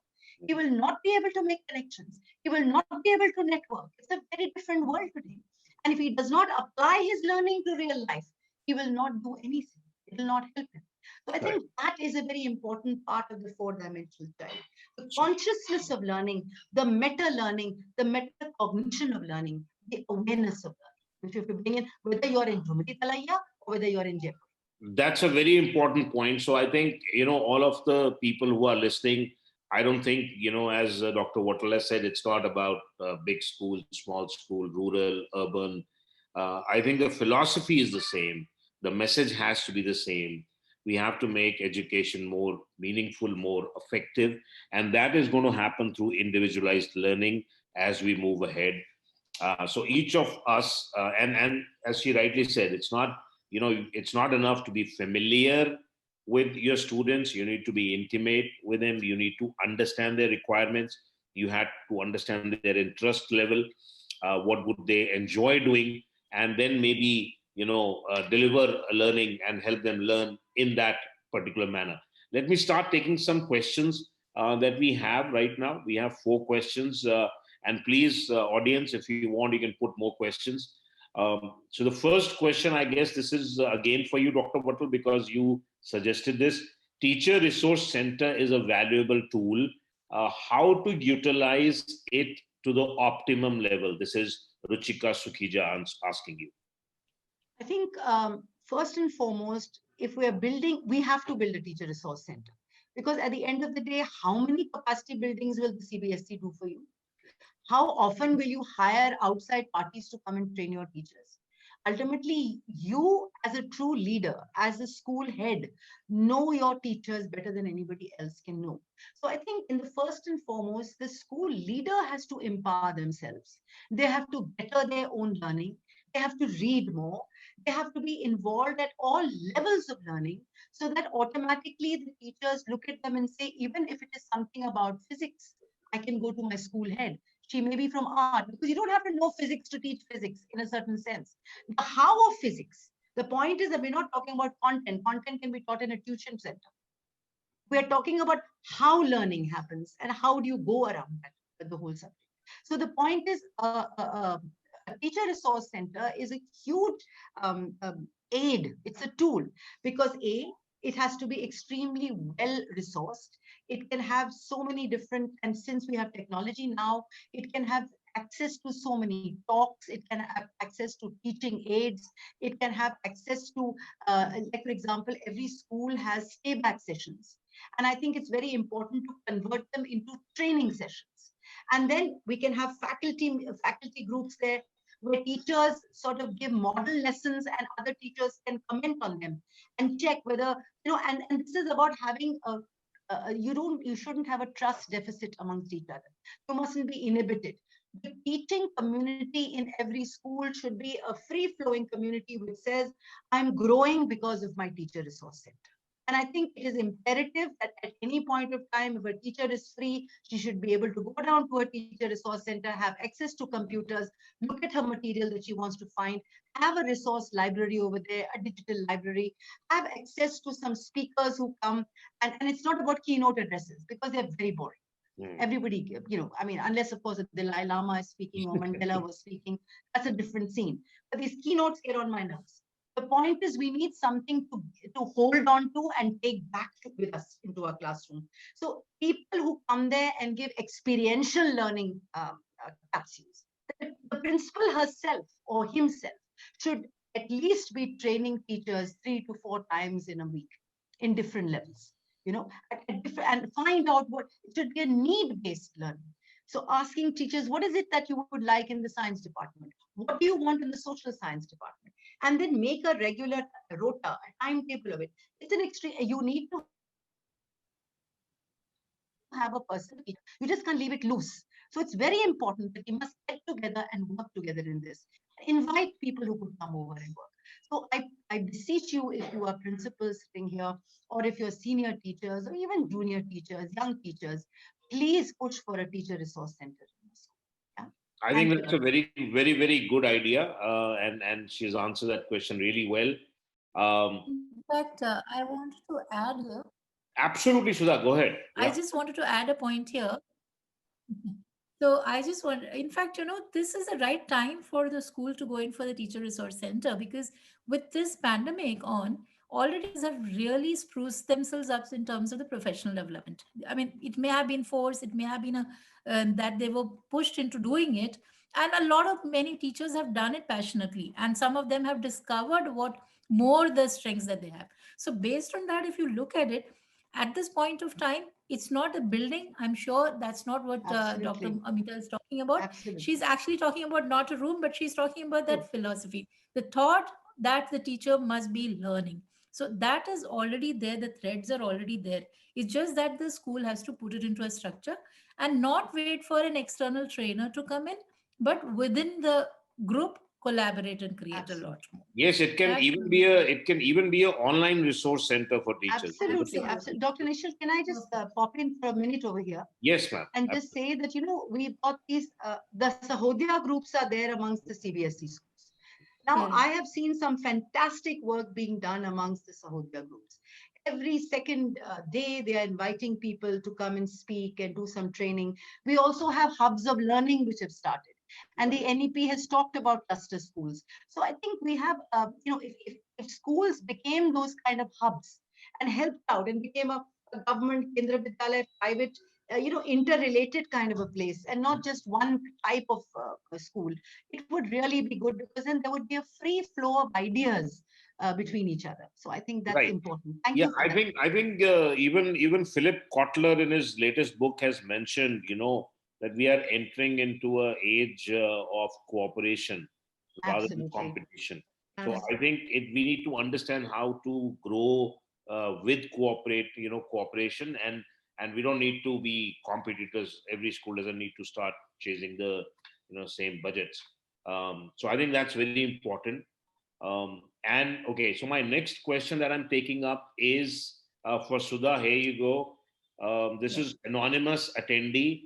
He will not be able to make connections. He will not be able to network. It's a very different world today. And if he does not apply his learning to real life, he will not do anything. It will not help him. So I Correct. think that is a very important part of the four-dimensional child. The consciousness of learning, the meta learning, the metacognition of learning, the awareness of learning, which you have to bring in, whether you're in Humidi Talaya or whether you're in Jaipur. That's a very important point. So I think, all of the people who are listening, I don't think, as Dr. Watala said, it's not about big school, small school, rural, urban. I think the philosophy is the same. The message has to be the same. We have to make education more meaningful, more effective. And that is going to happen through individualized learning as we move ahead. So each of us, and as she rightly said, it's not enough to be familiar with your students. You need to be intimate with them. You need to understand their requirements. You have to understand their interest level. What would they enjoy doing, and then maybe deliver a learning and help them learn in that particular manner. Let me start taking some questions that we have right now. We have 4 questions. And please, audience, if you want, you can put more questions. So the first question, I guess this is again for you, Dr. Wattal, because you suggested this. Teacher Resource Center is a valuable tool. How to utilize it to the optimum level? This is Ruchika Sukhija asking you. I think first and foremost, if we are building, we have to build a teacher resource center. Because at the end of the day, how many capacity buildings will the CBSE do for you? How often will you hire outside parties to come and train your teachers? Ultimately, you as a true leader, as a school head, know your teachers better than anybody else can know. So I think in the first and foremost, the school leader has to empower themselves. They have to better their own learning. They have to read more. They have to be involved at all levels of learning so that automatically the teachers look at them and say, even if it is something about physics, I can go to my school head. She may be from art, because you don't have to know physics to teach physics in a certain sense. The how of physics. The point is that we're not talking about content. Content can be taught in a tuition center. We're talking about how learning happens and how do you go around that, the whole subject. So the point is, a teacher resource center is a huge aid. It's a tool because it has to be extremely well resourced. It can have so many different, and since we have technology now, it can have access to so many talks. It can have access to teaching aids. It can have access to, like for example, every school has stay back sessions. And I think it's very important to convert them into training sessions. And then we can have faculty groups there where teachers sort of give model lessons and other teachers can comment on them and check whether, and this is about having you shouldn't have a trust deficit amongst each other. You mustn't be inhibited. The teaching community in every school should be a free-flowing community which says, I'm growing because of my teacher resource center. And I think it is imperative that at any point of time, if a teacher is free, she should be able to go down to a teacher resource center, have access to computers, look at her material that she wants to find, have a resource library over there, a digital library, have access to some speakers who come. And it's not about keynote addresses because they're very boring. Everybody, I mean, unless of course the Dalai Lama is speaking or Mandela was speaking, that's a different scene. But these keynotes get on my nerves. The point is we need something to hold on to and take back with us into our classroom. So people who come there and give experiential learning capsules, the principal herself or himself should at least be training teachers 3 to 4 times in a week in different levels, and find out what it should be a need-based learning. So asking teachers, what is it that you would like in the science department? What do you want in the social science department? And then make a regular rota, a timetable of it. It's an extreme, you need to have a person, you just can't leave it loose. So it's very important that you must get together and work together in this. Invite people who could come over and work. So I beseech you, if you are principals sitting here, or if you're senior teachers, or even junior teachers, young teachers, please push for a teacher resource center in the school. Yeah? I think that's a very, very, very good idea. And she's answered that question really well. In fact, I wanted to add here. Absolutely, Sudha, go ahead. I just wanted to add a point here. So I just want, in fact, this is the right time for the school to go in for the teacher resource center, because with this pandemic on, already have really spruced themselves up in terms of the professional development. I mean, it may have been forced, it may have been that they were pushed into doing it, and a lot of many teachers have done it passionately, and some of them have discovered what more the strengths that they have. So based on that, if you look at it, at this point of time, it's not a building. I'm sure that's not what Dr. Absolutely. Amita is talking about. She's Absolutely. actually talking about not a room, but she's talking about True. that philosophy, the thought that the teacher must be learning. So that is already there, the threads are already there. It's just that the school has to put it into a structure and not wait for an external trainer to come in, but within the group collaborate and create a lot Absolutely. more. Yes, That's it can even be a online resource center for teachers. Absolutely. Absolutely. Dr. Nishal, can I just pop in for a minute over here Yes, ma'am. and just say that, we've got these, the Sahodia groups are there amongst the CBSE schools. Now, I correct. have seen some fantastic work being done amongst the Sahodia groups. Every second day, they are inviting people to come and speak and do some training. We also have hubs of learning which have started. And the NEP has talked about cluster schools. So I think we have, if schools became those kind of hubs and helped out and became a government, Kendra Vidyalaya, private, interrelated kind of a place and not just one type of school, it would really be good because then there would be a free flow of ideas between each other. So I think that's Right. important. Thank Yeah, you for I that. think even Philip Kotler in his latest book has mentioned, that we are entering into a age of cooperation rather than Absolutely. competition. So I Absolutely. think we need to understand how to grow with cooperation, and we don't need to be competitors. Every school doesn't need to start chasing the same budgets. So I think that's very important. And okay, so my next question that I'm taking up is for Sudha. Here you go. This Yes. is anonymous attendee.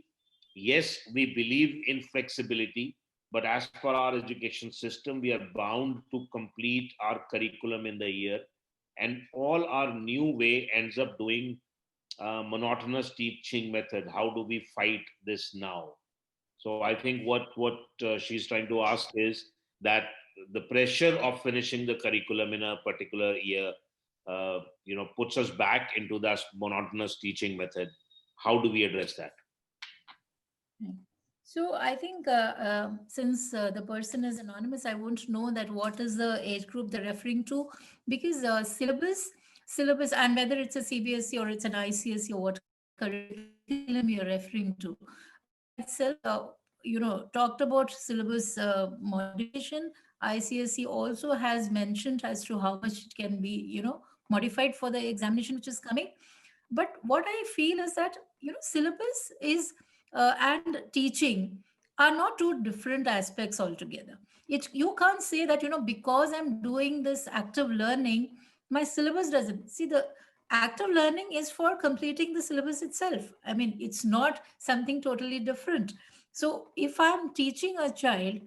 Yes, we believe in flexibility, but as per our education system, we are bound to complete our curriculum in the year, and all our new way ends up doing monotonous teaching method. How do we fight this now? So I think what she's trying to ask is that the pressure of finishing the curriculum in a particular year, puts us back into that monotonous teaching method. How do we address that? Right. So I think since the person is anonymous, I won't know that what is the age group they're referring to, because syllabus, and whether it's a CBSE or it's an ICSE or what curriculum you're referring to, that itself, talked about syllabus modification. ICSE also has mentioned as to how much it can be, modified for the examination which is coming. But what I feel is that syllabus is and teaching are not two different aspects altogether. You can't say that because I'm doing this active learning, my syllabus doesn't. See, the active learning is for completing the syllabus itself. I mean, it's not something totally different. So if I'm teaching a child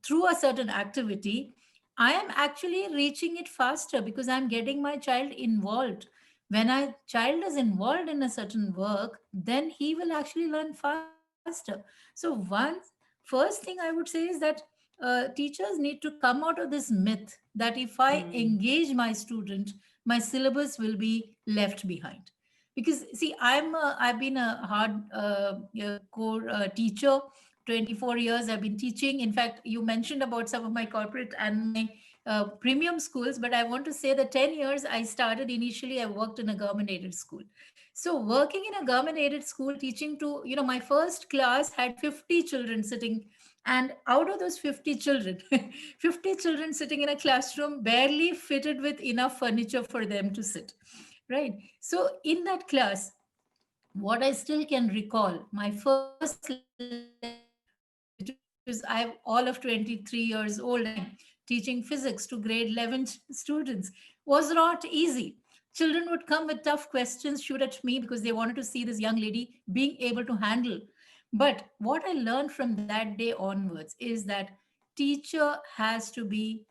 through a certain activity, I am actually reaching it faster because I'm getting my child involved. When a child is involved in a certain work, then he will actually learn faster. So, first thing I would say is that teachers need to come out of this myth that if I Mm. engage my student, my syllabus will be left behind. Because see, I've been a hard core teacher. 24 years I've been teaching. In fact, you mentioned about some of my corporate and my premium schools, but I want to say that 10 years I started initially, I worked in a government aided school. So working in a government aided school, teaching to, my first class had 50 children sitting. And out of those 50 children, 50 children sitting in a classroom, barely fitted with enough furniture for them to sit. Right. So in that class, what I still can recall, my first lesson, which is I'm all of 23 years old and I'm teaching physics to grade 11 students, was not easy. Children would come with tough questions, shoot at me because they wanted to see this young lady being able to handle. But what I learned from that day onwards is that teacher has to be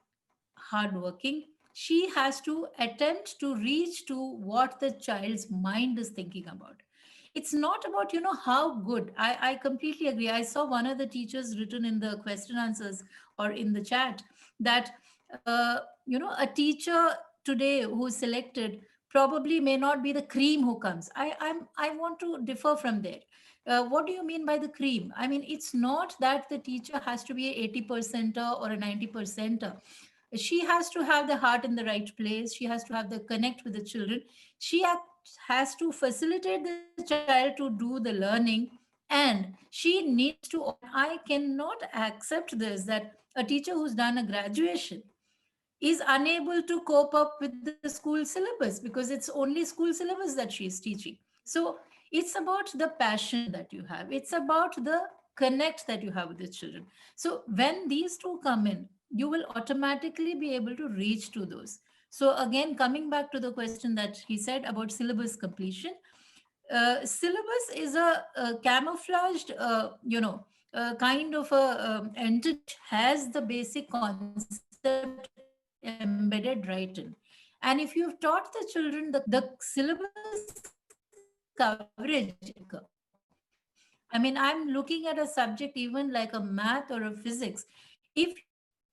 hardworking. She has to attempt to reach to what the child's mind is thinking about. It's not about how good. I completely agree. I saw one of the teachers written in the question answers or in the chat that a teacher today who's selected probably may not be the cream who comes. I want to differ from there. What do you mean by the cream? I mean, it's not that the teacher has to be a 80 percenter or a 90 percenter. She has to have the heart in the right place. She has to have the connect with the children. She has to facilitate the child to do the learning, and she needs to. I cannot accept this, that a teacher who's done a graduation is unable to cope up with the school syllabus, because it's only school syllabus that she is teaching. So it's about the passion that you have, it's about the connect that you have with the children. So when these two come in, you will automatically be able to reach to those. So again, coming back to the question that he said about syllabus completion, syllabus is a camouflaged, kind of a entity, has the basic concept embedded right in. And if you've taught the children the syllabus coverage, I mean, I'm looking at a subject even like a math or a physics. If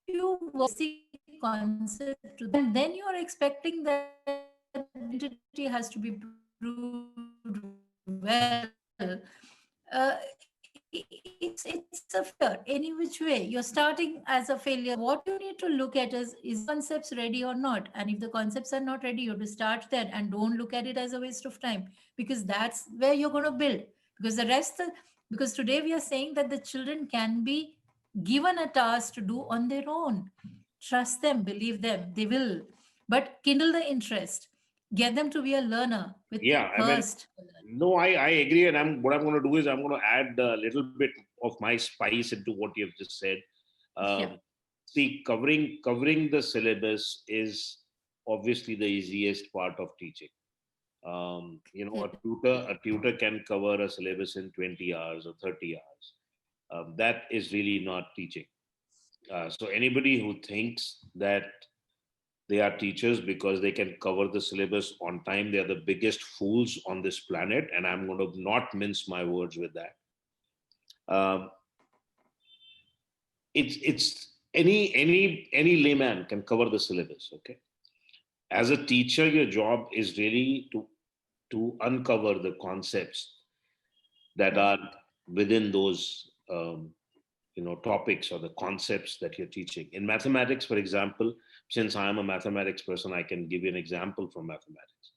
you work the basic concept to them, and then you're expecting that identity has to be proved well, it's a failure. Any which way, you're starting as a failure. What you need to look at is the concepts ready or not? And if the concepts are not ready, you have to start there and don't look at it as a waste of time, because that's where you're going to build. Because the rest, because today we are saying that the children can be given a task to do on their own. Trust them, believe them, they will. But kindle the interest, get them to be a learner with thirst. Yeah, I mean, no, I agree, and what I'm going to do is I'm going to add a little bit of my spice into what you've just said. Yeah, See, covering the syllabus is obviously the easiest part of teaching. A tutor can cover a syllabus in 20 hours or 30 hours. That is really not teaching. So anybody who thinks that they are teachers because they can cover the syllabus on time, they are the biggest fools on this planet, and I'm going to not mince my words with that. Um, it's any layman can cover the syllabus. Okay, as a teacher, your job is really to uncover the concepts that right. are within those topics or the concepts that you're teaching. In mathematics, for example, since I am a mathematics person, I can give you an example from mathematics.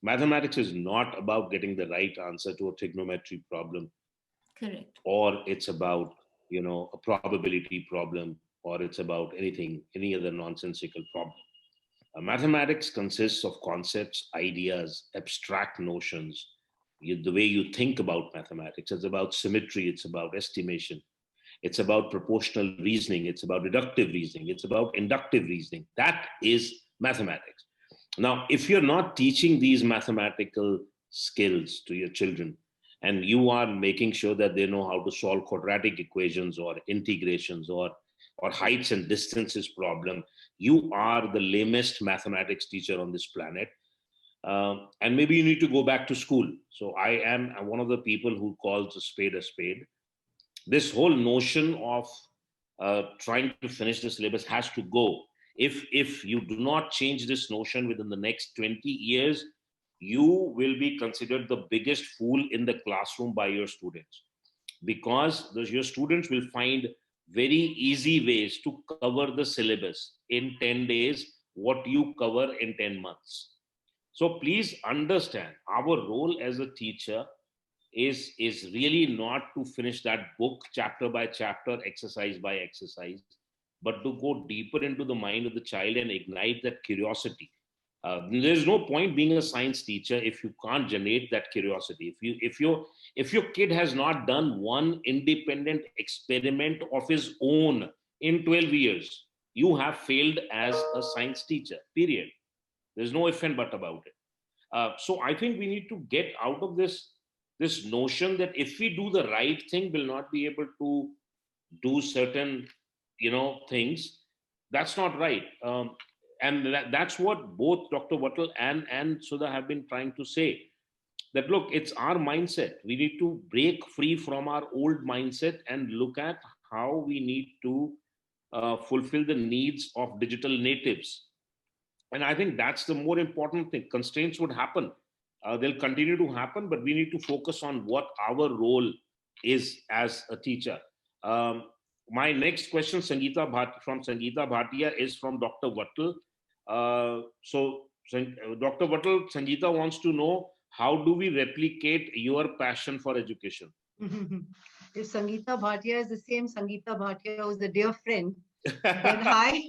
Mathematics is not about getting the right answer to a trigonometry problem, Correct. or it's about a probability problem, or it's about any other nonsensical problem. Mathematics consists of concepts, ideas, abstract notions. The way you think about mathematics, it's about symmetry, it's about estimation, it's about proportional reasoning, it's about deductive reasoning, it's about inductive reasoning. That is mathematics. Now, if you're not teaching these mathematical skills to your children, and you are making sure that they know how to solve quadratic equations or integrations or heights and distances problem, you are the lamest mathematics teacher on this planet. And maybe you need to go back to school. So I am one of the people who calls a spade a spade. This whole notion of trying to finish the syllabus has to go. If you do not change this notion within the next 20 years, you will be considered the biggest fool in the classroom by your students, because your students will find very easy ways to cover the syllabus in 10 days what you cover in 10 months. So please understand, our role as a teacher is really not to finish that book chapter by chapter, exercise by exercise, but to go deeper into the mind of the child and ignite that curiosity. There's no point being a science teacher if you can't generate that curiosity. If your kid has not done one independent experiment of his own in 12 years, you have failed as a science teacher. Period. There's no if and but about it. So I think we need to get out of this notion that if we do the right thing, we'll not be able to do certain things. That's not right. And that's what both Dr. Wattle and Sudha have been trying to say. That look, it's our mindset. We need to break free from our old mindset and look at how we need to fulfill the needs of digital natives. And I think that's the more important thing. Constraints would happen, they'll continue to happen, but we need to focus on what our role is as a teacher. um, my next question, from Sangeeta Bhatia, is from Dr. Vattal. Dr. Vattal, Sangeeta wants to know, how do we replicate your passion for education? If Sangeeta Bhatia is the same Sangeeta Bhatia who's a dear friend, then hi.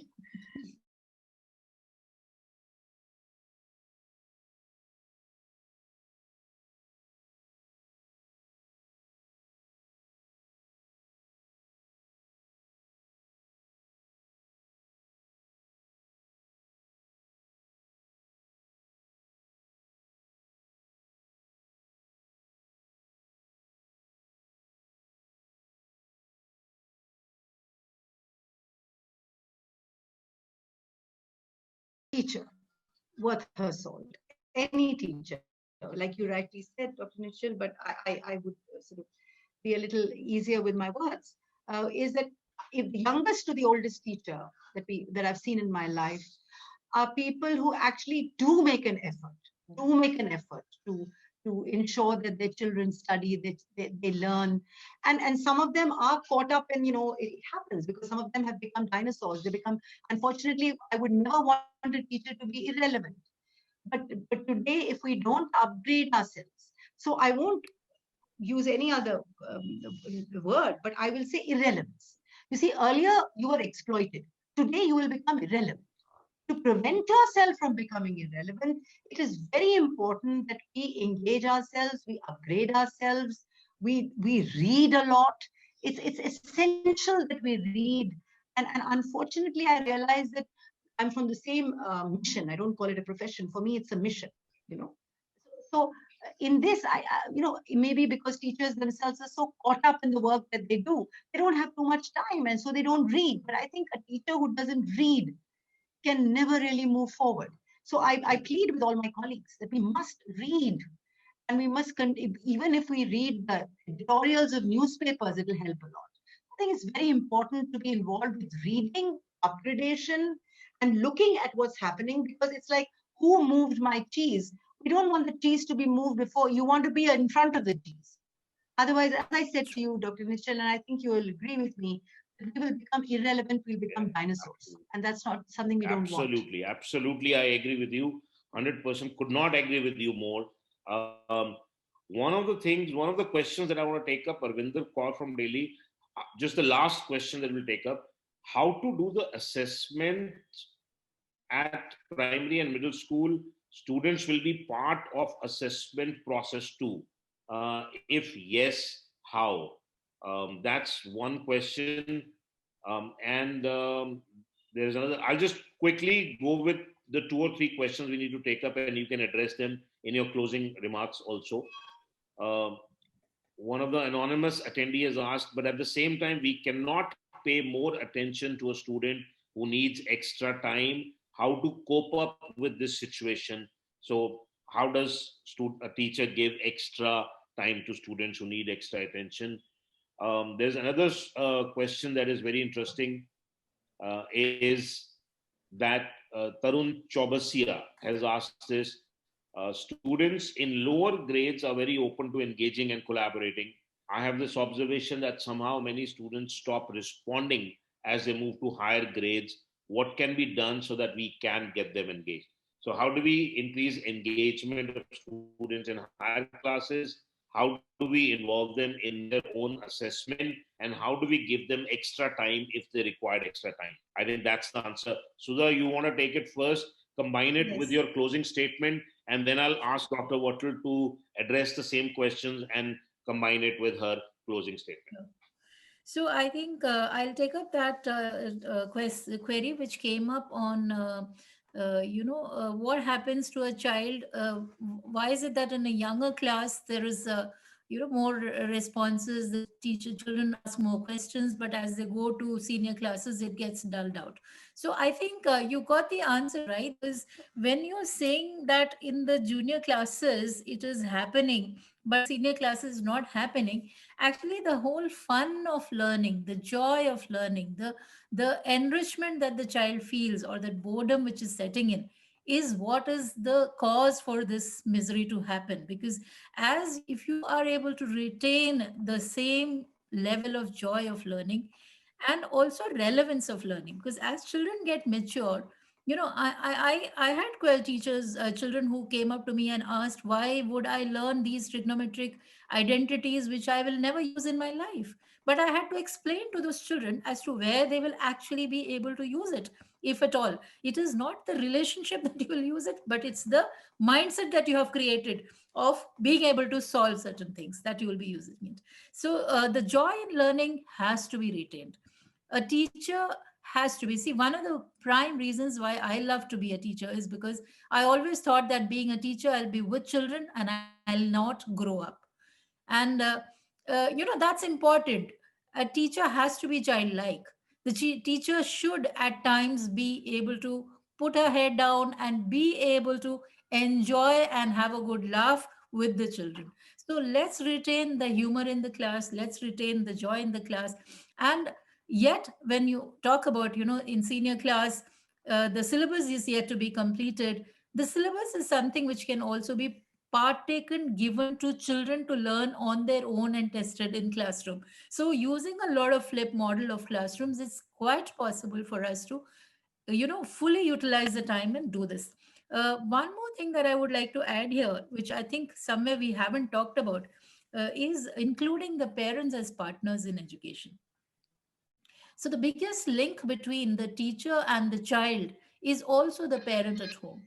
Teacher worth her salt. Any teacher, like you rightly said, Dr. Nichal, but I would sort of be a little easier with my words. Is that if the youngest to the oldest teacher that I've seen in my life are people who actually do make an effort to ensure that their children study, they learn. And some of them are caught up in, it happens because some of them have become dinosaurs. They become, unfortunately, I would never want a teacher to be irrelevant. But today, if we don't upgrade ourselves, so I won't use any other word, but I will say irrelevance. You see, earlier you were exploited. Today you will become irrelevant. To prevent yourself from becoming irrelevant, it is very important that we engage ourselves, we upgrade ourselves, we read a lot. It's essential that we read. And unfortunately, I realize that I'm from the same mission. I don't call it a profession. For me, it's a mission, you know. So in this, maybe because teachers themselves are so caught up in the work that they do, they don't have too much time, and so they don't read. But I think a teacher who doesn't read can never really move forward. So I plead with all my colleagues that we must read, and we must, even if we read the editorials of newspapers, it will help a lot. I think it's very important to be involved with reading, upgradation, and looking at what's happening, because it's like, who moved my cheese? We don't want the cheese to be moved before. You want to be in front of the cheese. Otherwise, as I said to you, Dr. Mitchell, and I think you will agree with me, that we will become irrelevant, we'll become dinosaurs. And that's not something we don't want. Absolutely. I agree with you 100%. Could not agree with you more. Um, one of the questions that I want to take up, Arvinder Kaur from Delhi, just the last question that we'll take up: how to do the assessment at primary and middle school? Students will be part of assessment process too. If yes, how? That's one question. And there's another. I'll just quickly go with the two or three questions we need to take up, and you can address them in your closing remarks also. Um, One of the anonymous attendee has asked, but at the same time, we cannot pay more attention to a student who needs extra time. How to cope up with this situation? So, how does a teacher give extra time to students who need extra attention? There's another question that is very interesting, is that Tarun Chaubasia has asked this. Students in lower grades are very open to engaging and collaborating. I have this observation that somehow many students stop responding as they move to higher grades. What can be done so that we can get them engaged? So, how do we increase engagement of students in higher classes? How do we involve them in their own assessment? And how do we give them extra time if they require extra time? I think that's the answer. Sudha, you want to take it first, combine it with Yes. your closing statement, and then I'll ask Dr. Wattle to address the same questions and combine it with her closing statement. So I think I'll take up that query which came up on, what happens to a child. Why is it that in a younger class there is more responses? The teacher children ask more questions, but as they go to senior classes, it gets dulled out. So I think you got the answer right, because when you're saying that in the junior classes it is happening, but senior classes not happening, actually the whole fun of learning, the joy of learning, the enrichment that the child feels, or that boredom which is setting in, is what is the cause for this misery to happen. Because as if you are able to retain the same level of joy of learning and also relevance of learning, because as children get mature, I had teachers, children who came up to me and asked, why would I learn these trigonometric identities which I will never use in my life? But I had to explain to those children as to where they will actually be able to use it, if at all. It is not the relationship that you will use it, but it's the mindset that you have created of being able to solve certain things that you will be using it. So the joy in learning has to be retained. A teacher has to be, see, one of the prime reasons why I love to be a teacher is because I always thought that being a teacher, I'll be with children and I'll not grow up. And that's important. A teacher has to be childlike. The teacher should at times be able to put her head down and be able to enjoy and have a good laugh with the children. So let's retain the humor in the class, let's retain the joy in the class. And yet when you talk about, in senior class, the syllabus is yet to be completed. The syllabus is something which can also be partaken, given to children to learn on their own and tested in classroom. So using a lot of flip model of classrooms, it's quite possible for us to fully utilize the time and do this. One more thing that I would like to add here, which I think somewhere we haven't talked about, is including the parents as partners in education. So the biggest link between the teacher and the child is also the parent at home.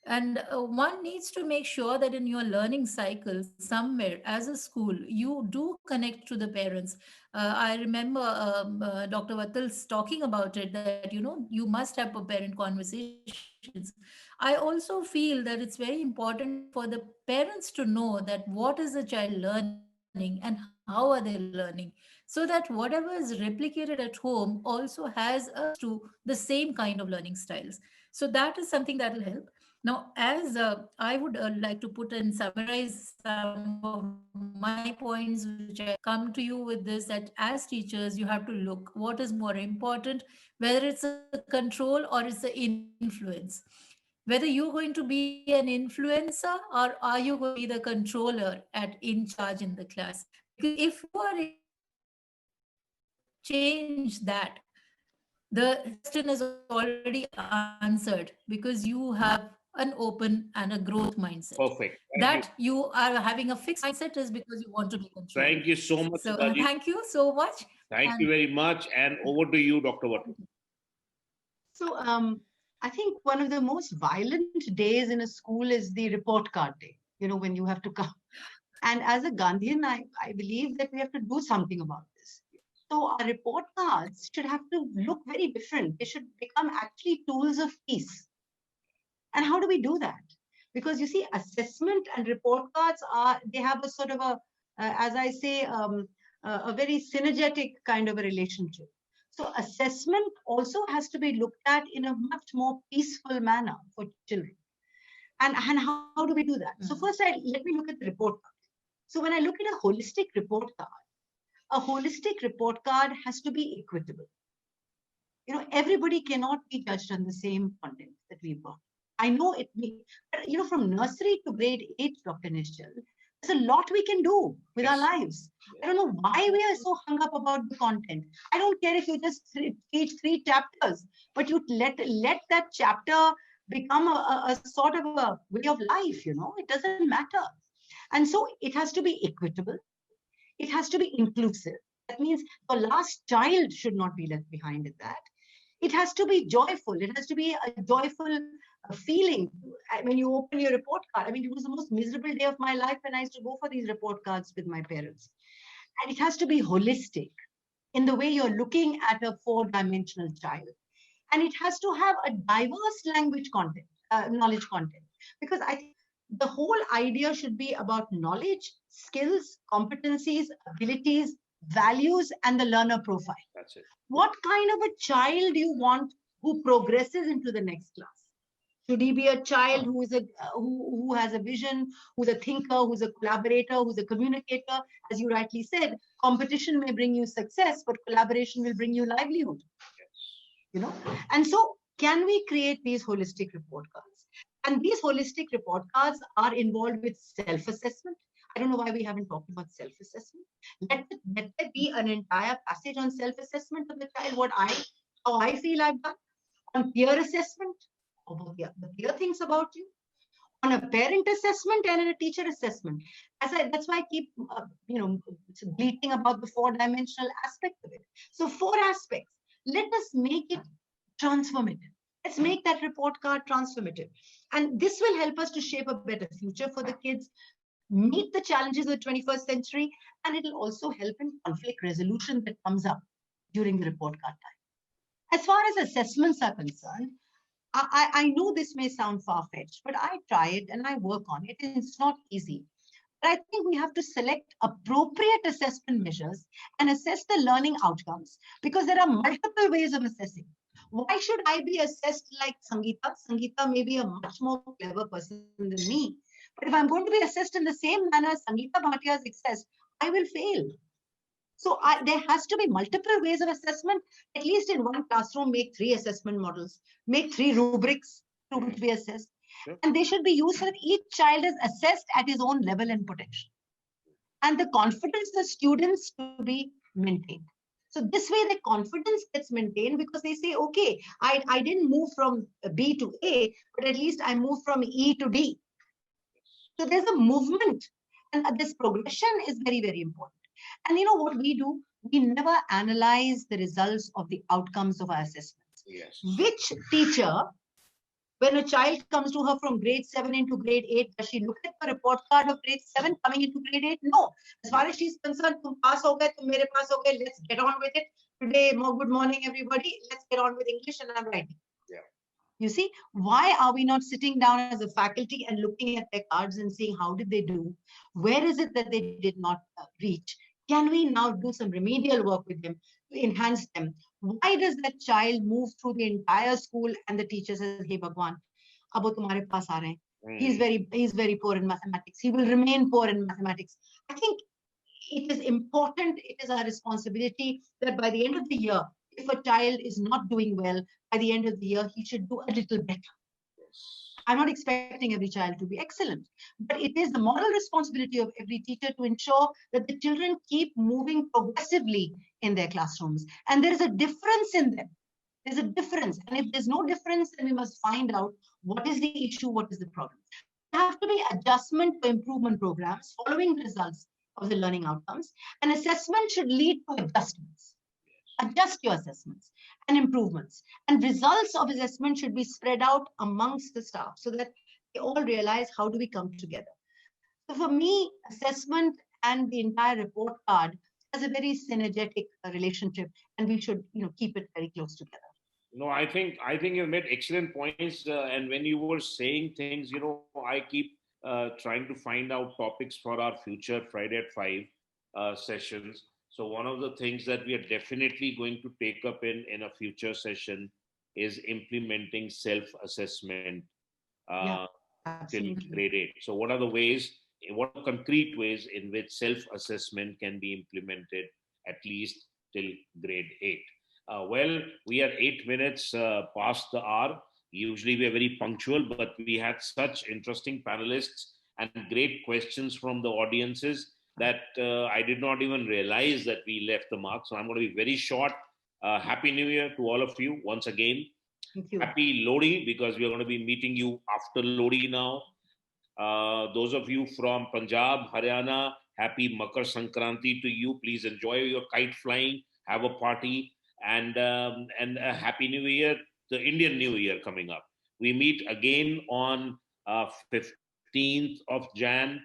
And one needs to make sure that in your learning cycle, somewhere as a school, you do connect to the parents. I remember Dr. Vattal's talking about it, that, you must have parent conversations. I also feel that it's very important for the parents to know that what is the child learning and how are they learning, so that whatever is replicated at home also has a to the same kind of learning styles. So that is something that will help. Now, as I would like to put and summarize some of my points which I come to you with this, that as teachers, you have to look what is more important, whether it's a control or it's an influence. Whether you're going to be an influencer or are you going to be the controller at in charge in the class. Because if you are able to change that, the question is already answered, because you have an open and a growth mindset. That you are Perfect. having a Thank you. fixed mindset is because you want to be controlled. So Thank you so thank much, you so Sudhaji. much. And Thank you very much. And over to you, Dr. Vattal. So I think one of the most violent days in a school is the report card day, when you have to come. And as a Gandhian, I believe that we have to do something about this. So our report cards should have to look very different. They should become actually tools of peace. And how do we do that? Because you see, assessment and report cards they have a sort of as I say, a very synergetic kind of a relationship. So assessment also has to be looked at in a much more peaceful manner for children. And how do we do that? So first, let me look at the report card. So when I look at a holistic report card has to be equitable. Everybody cannot be judged on the same content that we've got. I know it, but from nursery to grade 8, Dr. Nishchal, there's a lot we can do with our lives. I don't know why we are so hung up about the content. I don't care if you just teach 3 chapters, but you let that chapter become a sort of a way of life, it doesn't matter. And so it has to be equitable. It has to be inclusive. That means the last child should not be left behind in that. It has to be joyful. It has to be a joyful feeling when you open your report card. I mean, it was the most miserable day of my life when I used to go for these report cards with my parents. And it has to be holistic in the way you're looking at a 4-dimensional child. And it has to have a diverse language content, knowledge content. Because I think the whole idea should be about knowledge, skills, competencies, abilities, values, and the learner profile. That's it. What kind of a child do you want who progresses into the next class? Should he be a child who is who has a vision, who's a thinker, who's a collaborator, who's a communicator? As you rightly said, competition may bring you success, but collaboration will bring you livelihood. And so can we create these holistic report cards? And these holistic report cards are involved with self-assessment. I don't know why we haven't talked about self-assessment. Let there be an entire passage on self-assessment of the child, how I feel I've done, on peer assessment, about the peer thinks about you, on a parent assessment and a teacher assessment. That's why I keep, bleating about the four-dimensional aspect of it. So 4 aspects. Let us make it transformative. Let's make that report card transformative. And this will help us to shape a better future for the kids, meet the challenges of the 21st century, and it'll also help in conflict resolution that comes up during the report card time. As far as assessments are concerned, I know this may sound far-fetched, but I try it and I work on it. It's not easy. But I think we have to select appropriate assessment measures and assess the learning outcomes, because there are multiple ways of assessing. Why should I be assessed like Sangeeta? Sangeeta may be a much more clever person than me. But if I'm going to be assessed in the same manner as Sangeeta Bhatia is assessed, I will fail. So there has to be multiple ways of assessment. At least in one classroom, make 3 assessment models, make 3 rubrics to which we assess. Sure. And they should be used so that each child is assessed at his own level and potential. And the confidence of the students to be maintained. So this way the confidence gets maintained, because they say, okay, I didn't move from B to A, but at least I moved from E to D. So there's a movement, and this progression is very, very important. And you know what we do? We never analyze the results of the outcomes of our assessments. Yes. Which teacher, when a child comes to her from grade 7 into grade 8, does she look at the report card of grade 7 coming into grade 8? No. As far as she's concerned, tum pass ho gaye, tum mere paas ho gaye, let's get on with it. Today, good morning, everybody. Let's get on with English and I'm writing. Yeah. You see, why are we not sitting down as a faculty and looking at their cards and seeing how did they do? Where is it that they did not reach? Can we now do some remedial work with them to enhance them? Why does that child move through the entire school and the teacher says, hey, Bhagwan, ab wo tumhare paas aa rahe hain. He's very poor in mathematics. He will remain poor in mathematics. I think it is important, it is our responsibility that by the end of the year, if a child is not doing well, by the end of the year, he should do a little better. I'm not expecting every child to be excellent, but it is the moral responsibility of every teacher to ensure that the children keep moving progressively in their classrooms. And there is a difference in them. There's a difference. And if there's no difference, then we must find out what is the issue, what is the problem. There have to be adjustment to improvement programs following the results of the learning outcomes. And assessment should lead to adjustments. Adjust your assessments and improvements. And results of assessment should be spread out amongst the staff so that they all realize how do we come together. So for me, assessment and the entire report card has a very synergetic relationship, and we should keep it very close together. No, I think you made excellent points. And when you were saying things, I keep trying to find out topics for our future Friday at 5 sessions. So one of the things that we are definitely going to take up in a future session is implementing self-assessment till grade 8. So what are the ways, what are concrete ways in which self-assessment can be implemented at least till grade 8? Well, we are 8 minutes past the hour. Usually we are very punctual, but we had such interesting panelists and great questions from the audiences that I did not even realize that we left the mark. So I'm going to be very short. Happy New Year to all of you once again. Thank you. Happy Lodi, because we are going to be meeting you after Lodi now. Those of you from Punjab, Haryana, happy Makar Sankranti to you. Please enjoy your kite flying, have a party, and a Happy New Year, the Indian New Year coming up. We meet again on 15th of Jan